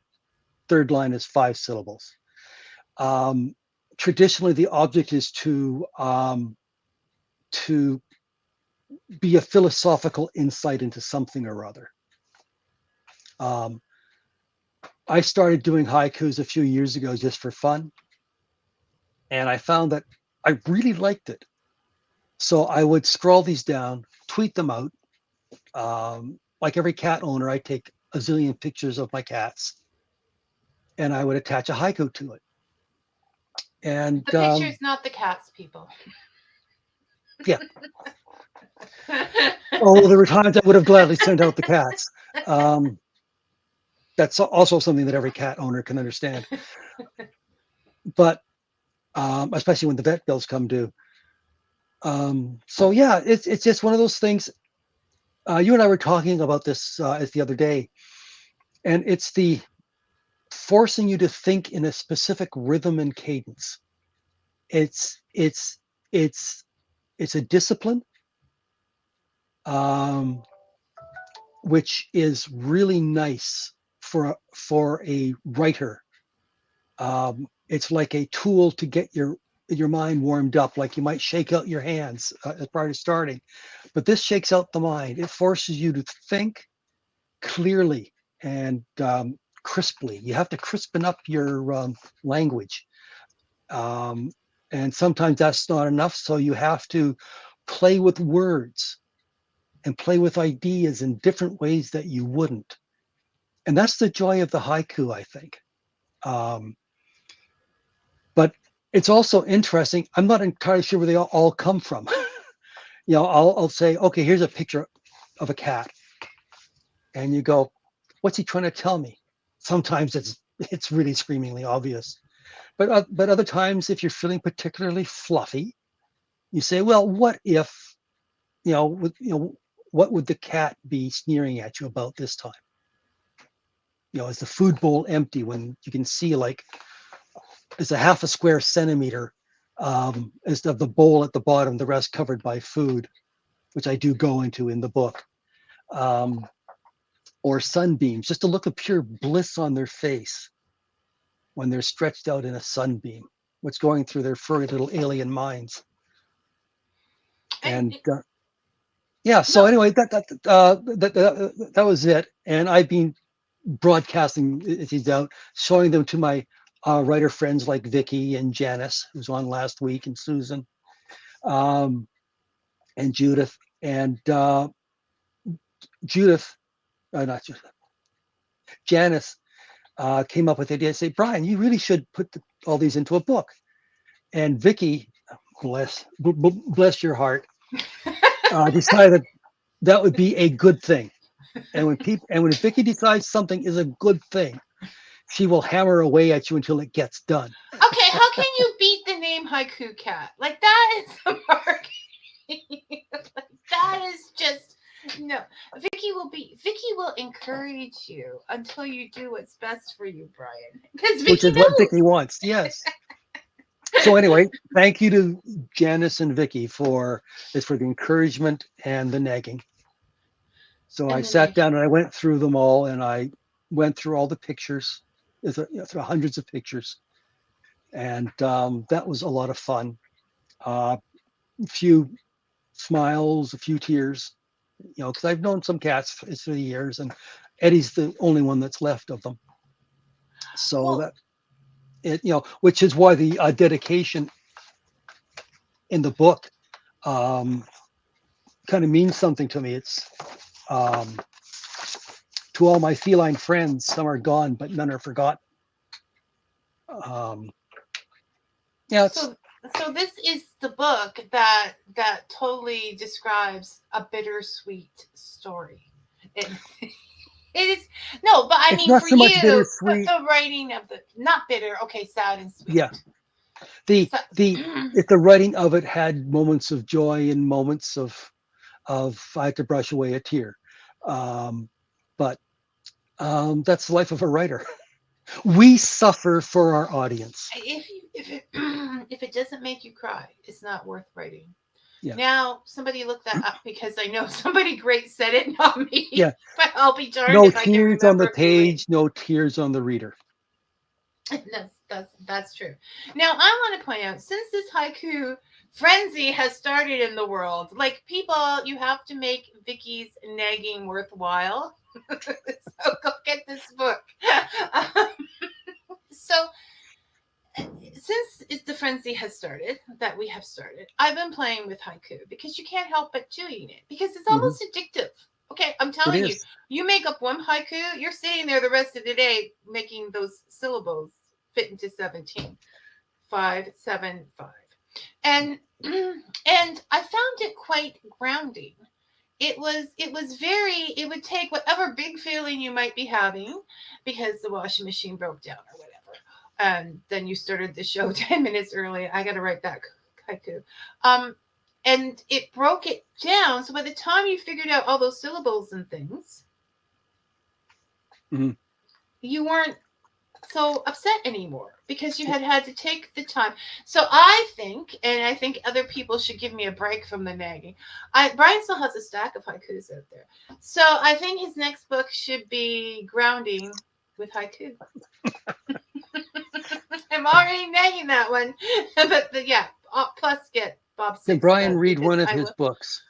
third line is 5 syllables. Um, Traditionally, the object is to be a philosophical insight into something or other. Um, I started doing haikus a few years ago just for fun, and I found that I really liked it. So I would scroll these down, tweet them out. Like every cat owner, I take a zillion pictures of my cats, and I would attach a haiku to it. And
The picture is not the cat's, people.
yeah, oh, there were times I would have gladly sent out the cats. Um, that's also something that every cat owner can understand. But especially when the vet bills come due. So yeah, it's just one of those things. You and I were talking about this the other day, and it's the forcing you to think in a specific rhythm and cadence. It's it's it's it's a discipline, um, which is really nice for a writer. It's like a tool to get your mind warmed up, like you might shake out your hands as part of starting. But this shakes out the mind. It forces you to think clearly and crisply. You have to crispen up your language. Um, and sometimes that's not enough. So you have to play with words and play with ideas in different ways that you wouldn't. And that's the joy of the haiku, I think. Um, but it's also interesting. I'm not entirely sure where they all come from. I'll say, okay, here's a picture of a cat, and you go, what's he trying to tell me? Sometimes it's really screamingly obvious, but other times, if you're feeling particularly fluffy, you say, well, what if, what would the cat be sneering at you about this time? Is the food bowl empty when you can see like it's a half a square centimeter instead of the bowl at the bottom, the rest covered by food, which I do go into in the book. Or sunbeams, just a look of pure bliss on their face when they're stretched out in a sunbeam, what's going through their furry little alien minds. And yeah, so
No.
anyway, that was it. And I've been broadcasting these out, showing them to my writer friends like Vicky and Janice, who's on last week, and Susan, and Judith. And not Judith, Janice came up with the idea. Say, Brian, you really should put all these into a book. And Vicky, bless your heart, decided that would be a good thing. And when Vicky decides something is a good thing, she will hammer away at you until it gets done.
Okay, how can you beat the name Haiku Cat? Like, that is a marketing. Like, that is just no. Vicky will encourage you until you do what's best for you, Brian. Because
Which
Vicky
is what
knows.
Vicky wants. Yes. So anyway, thank you to Janice and Vicky for the encouragement and the nagging. So I sat down and I went through them all, and I went through all the pictures, through hundreds of pictures, and that was a lot of fun. A few smiles, a few tears, because I've known some cats through the years, and Eddie's the only one that's left of them. So which is why the dedication in the book kind of means something to me. It's to all my feline friends, some are gone, but none are forgotten.
So this is the book that totally describes a bittersweet story. It is no, but I mean,
not
for
so much
you,
bittersweet.
the writing of the not bitter, okay, sad and sweet.
Yeah, the writing of it had moments of joy and moments of I had to brush away a tear, but that's the life of a writer. We suffer for our audience.
If it doesn't make you cry, it's not worth writing.
Yeah.
Now somebody look that up, because I know somebody great said it, not me.
Yeah.
But I'll be darned
No
if I can
tears
remember
on the page, no tears on the reader.
That's true. Now I want to point out, since this haiku frenzy has started in the world, like, people, you have to make Vicky's nagging worthwhile. So go get this book. So since the frenzy has started, that we have started, I've been playing with haiku, because you can't help but doing it, because it's almost addictive. Okay, I'm telling you, you make up one haiku, you're sitting there the rest of the day making those syllables fit into 17. 5, 7, 5. And and I found it quite grounding. It would take whatever big feeling you might be having because the washing machine broke down or whatever. And then you started the show 10 minutes early. I got to write that haiku. And it broke it down. So by the time you figured out all those syllables and things, you weren't so upset anymore, because you had to take the time. So I think other people should give me a break from the nagging. Brian still has a stack of haikus out there. So I think his next book should be grounding with haiku. I'm already nagging that one. But yeah, plus get Bob Series.
Can Brian read one of his books?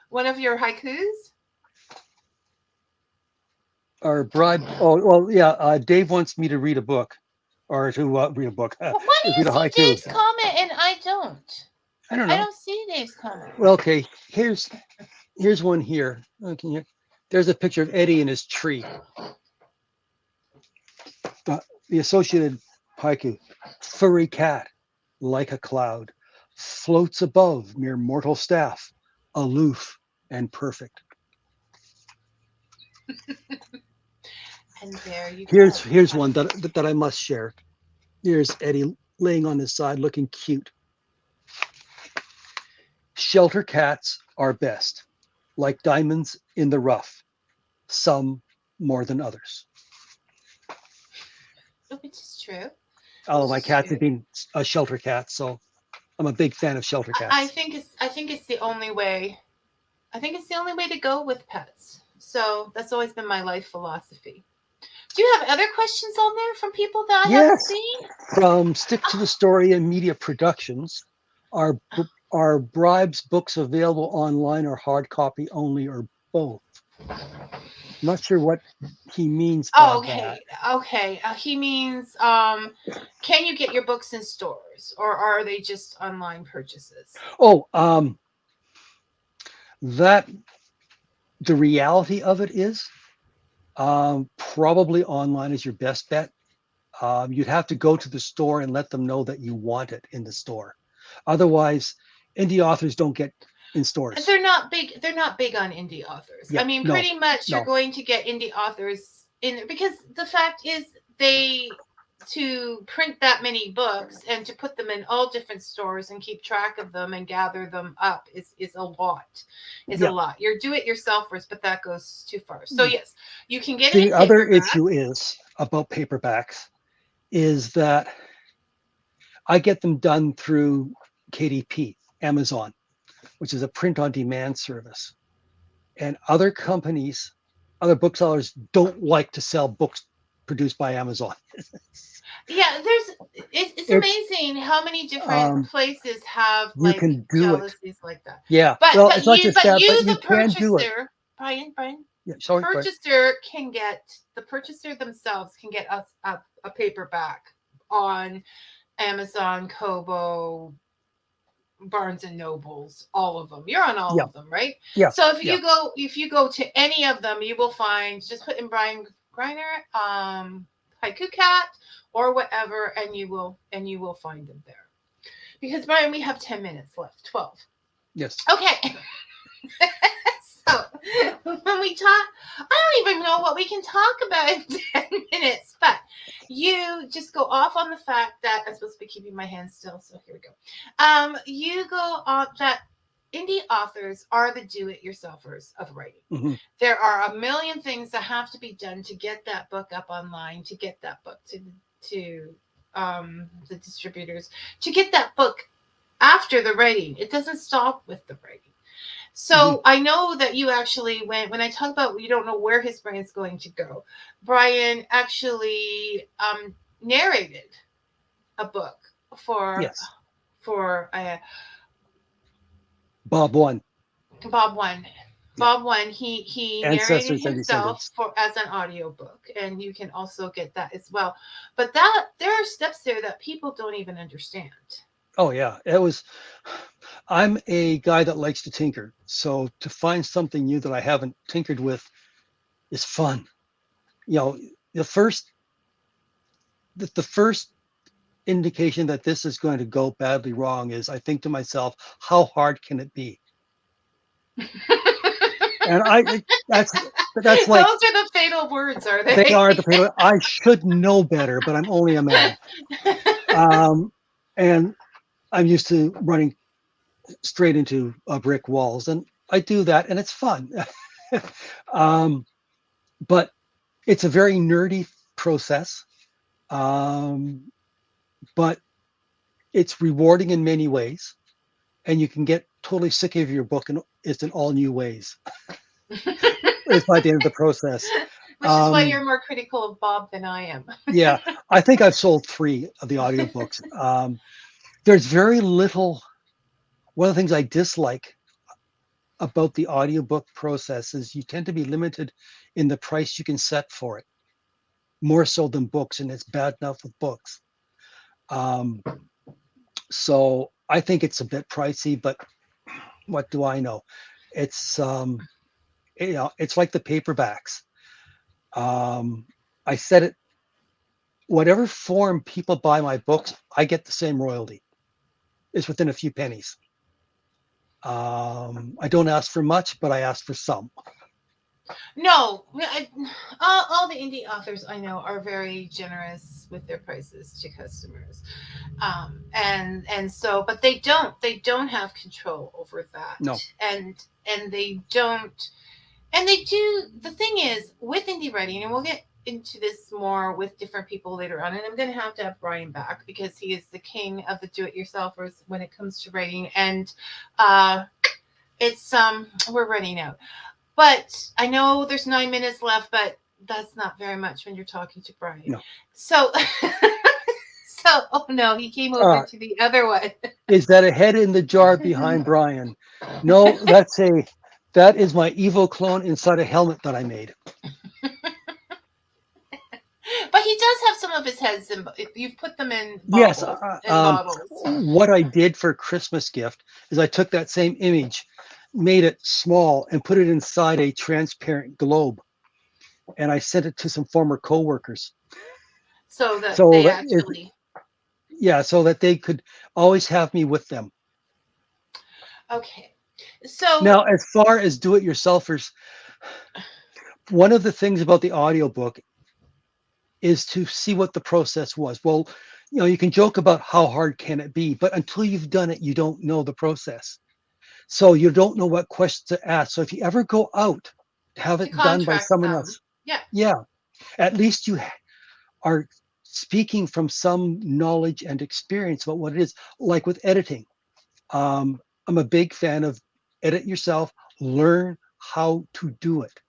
One of your haikus?
Or bribe? Oh, well, yeah. Dave wants me to read a book, or to read a book.
Well, why do you see Dave's comment and I don't?
I don't know.
I don't see Dave's comment.
Well, okay. Here's one here. Okay, there's a picture of Eddie in his tree. The associated haiku: furry cat, like a cloud, floats above mere mortal staff, aloof and perfect.
And there you
Here's
go.
here's one that I must share. Here's Eddie laying on his side, looking cute. Shelter cats are best, like diamonds in the rough, some more than others.
Which is true.
All of
Which
my
is
cats
true.
have been shelter cats, so I'm a big fan of shelter
I
cats.
think it's the only way. I think it's the only way to go with pets. So that's always been my life philosophy. Do you have other questions on there from people that I haven't
Yes,
seen?
from Stick to the Story and Media Productions, are are Bribes books available online or hard copy only or both? I'm not sure what he means by
Oh,
that.
okay, okay. He means, can you get your books in stores, or are they just online purchases?
Oh, that the reality of it is probably online is your best bet. You'd have to go to the store and let them know that you want it in the store. Otherwise, indie authors don't get in stores.
They're not big. They're not big on indie authors. I
Yeah,
mean,
no,
pretty much you're
no.
going to get indie authors in there because the fact is they to print that many books and to put them in all different stores and keep track of them and gather them up is a lot. Is a
Yeah.
lot. You're do it yourselfers, but that goes too far. So yes, you can get it
The
in
other
paperback.
issue is about paperbacks is that I get them done through KDP, Amazon, which is a print on demand service. And other companies, other booksellers don't like to sell books produced by Amazon.
Yeah, it's
It's
amazing how many different
um,
places have
you
like
can do it.
jealousies like that.
Yeah.
But
Well,
but
it's not
you
just
but
that, but
you
you
the
can do it.
purchaser, Brian,
Yeah. Sorry. Go ahead.
purchaser can get the purchaser themselves can get us a paperback on Amazon, Kobo, Barnes and Nobles, all of them. You're on all
Yeah.
of them, right?
Yeah.
So
Yeah.
if you go to any of them, you will find just put in Brian Greiner, Haiku Cat, or whatever, and you will find them there. Because Brian, we have 10 minutes left. 12.
Yes.
Okay. So when we talk, I don't even know what we can talk about in 10 minutes, but you just go off on the fact that I'm supposed to be keeping my hands still. So here we go. You go on that indie authors are the do-it-yourselfers of writing.
Hmm.
There are a million things that have to be done to get that book up online, to get that book to the distributors, to get that book after the writing. It doesn't stop with the writing.
Hmm.
So I know that you actually went when I talk about you don't know where his brain's going to go. Brian actually narrated a book for
Yes.
for
Bob won.
Bob One.
Yeah.
Bob One. He narrated
Ancestors and
himself
descendants.
for as an audiobook, and you can also get that as well. But that there are steps there that people don't even understand.
Oh yeah, it was. I'm a guy that likes to tinker, so to find something new that I haven't tinkered with is fun. You know, the first the first indication that this is going to go badly wrong is I think to myself, how hard can it be? And that's
Those
like
are the fatal words, are
they
they?
are the people. I should know better, but I'm only a man, um, and I'm used to running straight into brick walls, and I do that, and it's fun. um, but it's a very nerdy process, um, but it's rewarding in many ways, and you can get totally sick of your book, and it's in all new ways. It's by the end of the process.
Which is why
Um,
you're more critical of Bob than I am.
yeah, I think I've sold 3 of the audiobooks. There's very little. One of the things I dislike about the audiobook process is you tend to be limited in the price you can set for it, more so than books, and it's bad enough with books. Um, so I think it's a bit pricey, but what do I know? It's it's like the paperbacks. Um, I said it, whatever form people buy my books, I get the same royalty. is within a few pennies. I don't ask for much, but I ask for some.
No, all the indie authors I know are very generous with their prices to customers, and so, but they don't have control over
No.
that, and they don't, and they do. The thing is with indie writing, and we'll get into this more with different people later on, and I'm going to have Brian back because he is the king of the do-it-yourselfers when it comes to writing, and uh, it's we're running out. But I know there's 9 minutes left, but that's not very much when you're talking to Brian.
No.
So, so oh no, he came over
Uh,
to the other one.
is that a head in the jar behind Brian? No, that is my evil clone inside a helmet that I made.
But he does have some of his heads in. You've put them in
Yes.
baubles and bottles.
What I did for a Christmas gift is I took that same image, made it small, and put it inside a transparent globe, and I sent it to some former coworkers.
So that
So
they
that
actually.
yeah, so that they could always have me with them.
Okay. So
Now, as far as do-it-yourselfers, one of the things about the audiobook is to see what the process was. Well, you can joke about how hard can it be, but until you've done it, you don't know the process. So you don't know what questions to ask. So if you ever go out to have
to
it done by
contract
someone
them.
else,
Yeah.
yeah, at least you are speaking from some knowledge and experience about what it is. Like with editing, I'm a big fan of edit yourself, learn how to do it.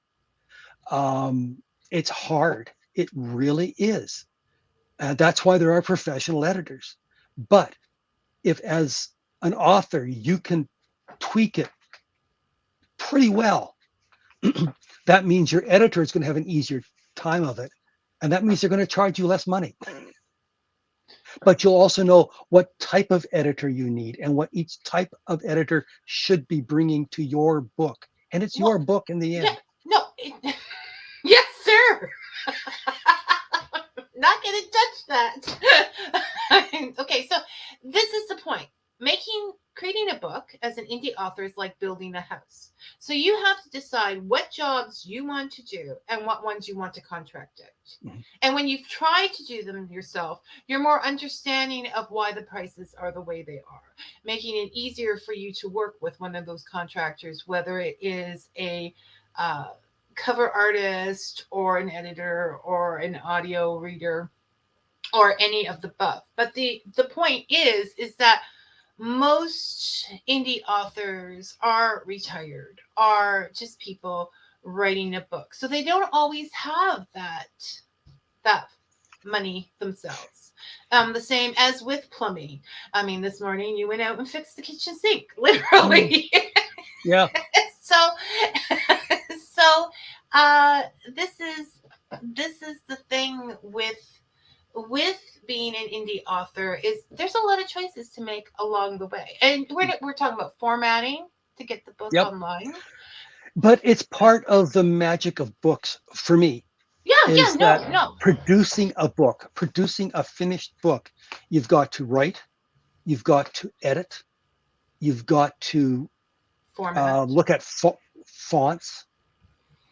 It's hard. It really is. That's why there are professional editors. But if, as an author, you can tweak it pretty well, that means your editor is going to have an easier time of it. And that means they're going to charge you less money. But you'll also know what type of editor you need and what each type of editor should be bringing to your book. And it's your
Well,
book in the
yeah.
end.
No. Yes, sir. Not gonna touch that. Okay, so this is the point. Creating a book as an indie author is like building a house. So you have to decide what jobs you want to do and what ones you want to contract out.
Mhm.
And when you've tried to do them yourself, you're more understanding of why the prices are the way they are, making it easier for you to work with one of those contractors, whether it is a uh, cover artist or an editor or an audio reader or any of the above. But the point is that most indie authors are retired, are just people writing a book. So they don't always have that money themselves. The same as with plumbing. I mean, this morning you went out and fixed the kitchen sink, literally.
Yeah.
So so uh this is this is the thing with being an indie author is there's a lot of choices to make along the way, and we're talking about formatting to get the book
Yep.
online.
But it's part of the magic of books for me,
Yeah,
is that
no
producing a finished book, you've got to write, you've got to edit, you've got to
format.
look at fonts.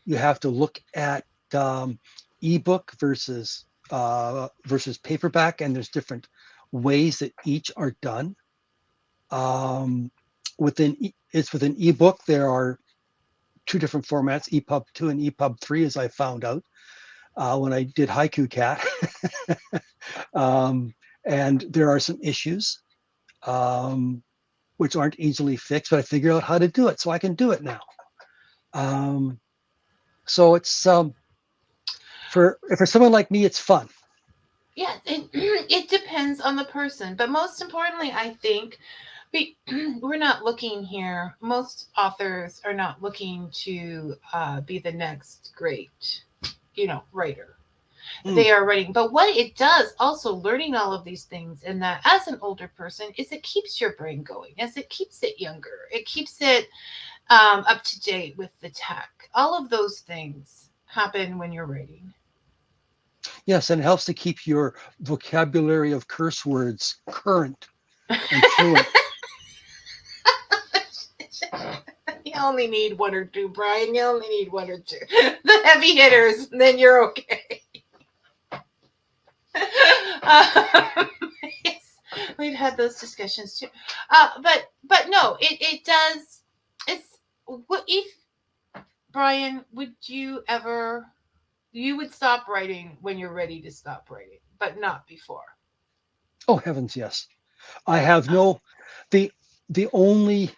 You have to look at ebook versus paperback, and there's different ways that each are done. Um, within ebook, there are two different formats, EPUB 2 and EPUB 3, as I found out when I did Haiku Cat. um, and there are some issues which aren't easily fixed, but I figured out how to do it, so I can do it now. So it's for someone like me, it's fun.
Yeah, it depends on the person, but most importantly, I think we're not looking here. Most authors are not looking to be the next great, writer.
Mm.
They are writing, but what it does also learning all of these things, and that as an older person, is it keeps your brain going, as it keeps it younger, it keeps it up to date with the tech. All of those things happen when you're writing.
Yes, and it helps to keep your vocabulary of curse words current and fluent.
only need one or two, Brian. You only need one or two. The heavy hitters, then you're okay. Yes, we've had those discussions too. But no, it does. It's what if Brian? Would you ever? You would stop writing when you're ready to stop writing, but not before.
Oh heavens, yes. I have no the the only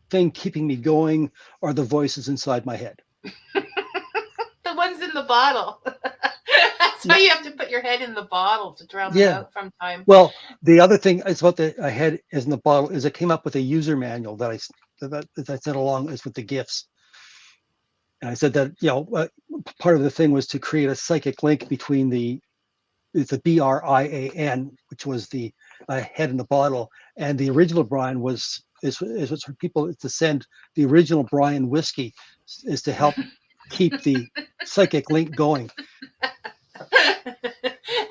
thing keeping me going are the voices inside my head.
The ones in the bottle. That's why
Yeah.
you have to put your head in the bottle to drown them
Yeah.
out from time.
Well, the other thing is about the head is in the bottle is I came up with a user manual that I sent along is with the gifts. And I said that, part of the thing was to create a psychic link between it's a BRIAN, which was the head in the bottle, and the original Brian is for people to send the original Brian whiskey is to help keep the psychic link going.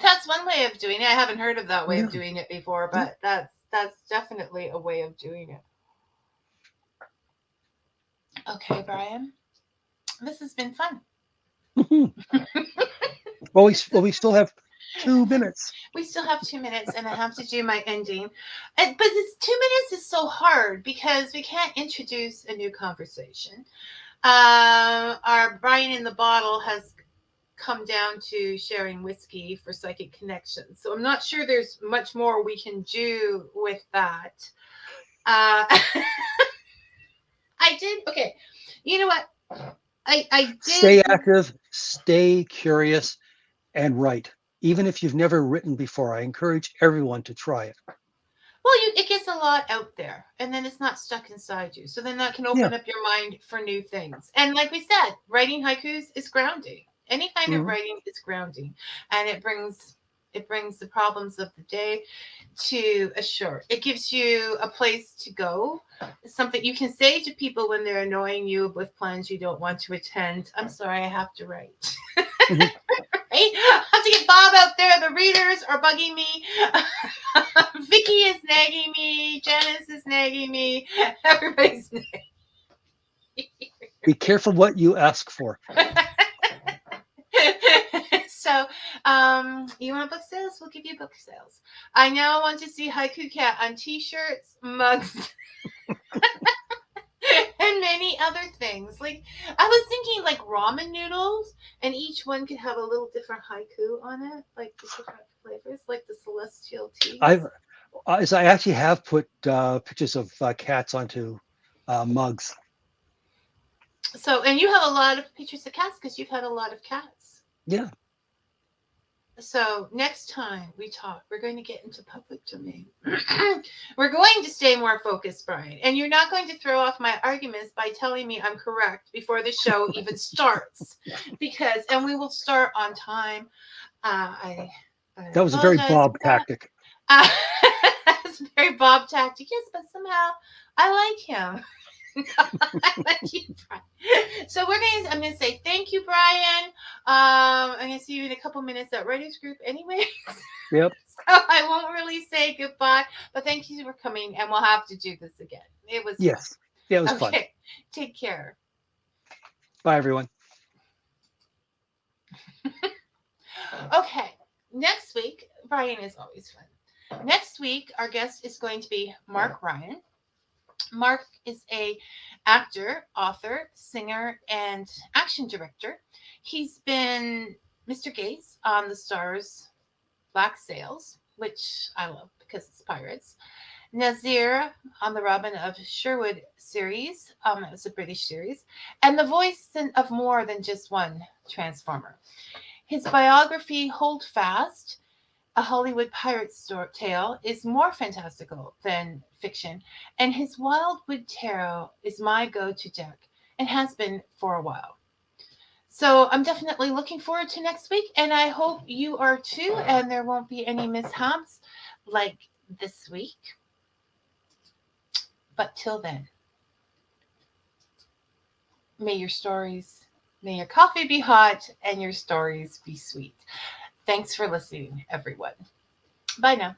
That's one way of doing it. I haven't heard of that way
Yeah.
of doing it before, but that's definitely a way of doing it. Okay, Brian. This has been fun.
Well, we still have 2 minutes.
We still have 2 minutes, and I have to do my ending. But this 2 minutes is so hard because we can't introduce a new conversation. Our Brian in the bottle has come down to sharing whiskey for psychic connections. So I'm not sure there's much more we can do with that. I did. Okay. You know what? I did.
Stay active, stay curious, and write. Even if you've never written before, I encourage everyone to try it.
Well, it gets a lot out there, and then it's not stuck inside you. So then that can
Yeah.
open up your mind for new things. And like we said, writing haikus is grounding. Any kind of
Mhm.
writing is grounding, and it brings the problems of the day to a shore. It gives you a place to go, something you can say to people when they're annoying you with plans you don't want to attend. I'm sorry, I have to write.
Mhm.
Right? I have to get Bob out there. The readers are bugging me. Vicky is nagging me. Janice is nagging me. Everybody's nagging.
Be careful what you ask for.
So, you want book sales? We'll give you book sales. I now want to see Haiku Cat on t-shirts, mugs, and many other things. Like, I was thinking like ramen noodles, and each one could have a little different haiku on it, like the different flavors, like the celestial teas.
I actually have put pictures of cats onto mugs.
So, and you have a lot of pictures of cats because you've had a lot of cats.
Yeah.
So next time we talk, we're going to get into public domain. We're going to stay more focused, Brian. And you're not going to throw off my arguments by telling me I'm correct before the show even starts. And we will start on time. I
That was a very
apologize
Bob
for that.
tactic.
That's a very Bob tactic. Yes, but somehow I like him. I like you, Brian. So I'm gonna say thank you, Brian. I'm gonna see you in a couple minutes at Writers Group anyway.
Yep.
So I won't really say goodbye, but thank you for coming, and we'll have to do this again. It was
Yes. Yeah, it was
fun.
fun.
Okay. Take care.
Bye, everyone.
Okay. Next week, Brian is always fun. Next week, our guest is going to be Mark Ryan. Mark is a actor, author, singer, and action director. He's been Mr. Gaze on the Stars Black Sails, which I love because it's pirates. Nazir on the Robin of Sherwood series. It was a British series. And the voice of more than just one Transformer. His biography, Hold Fast, a Hollywood pirate tale, is more fantastical than fiction, and his Wildwood Tarot is my go-to deck and has been for a while. So I'm definitely looking forward to next week, and I hope you are too, and there won't be any mishaps like this week. But till then, may your coffee be hot and your stories be sweet. Thanks for listening, everyone. Bye now.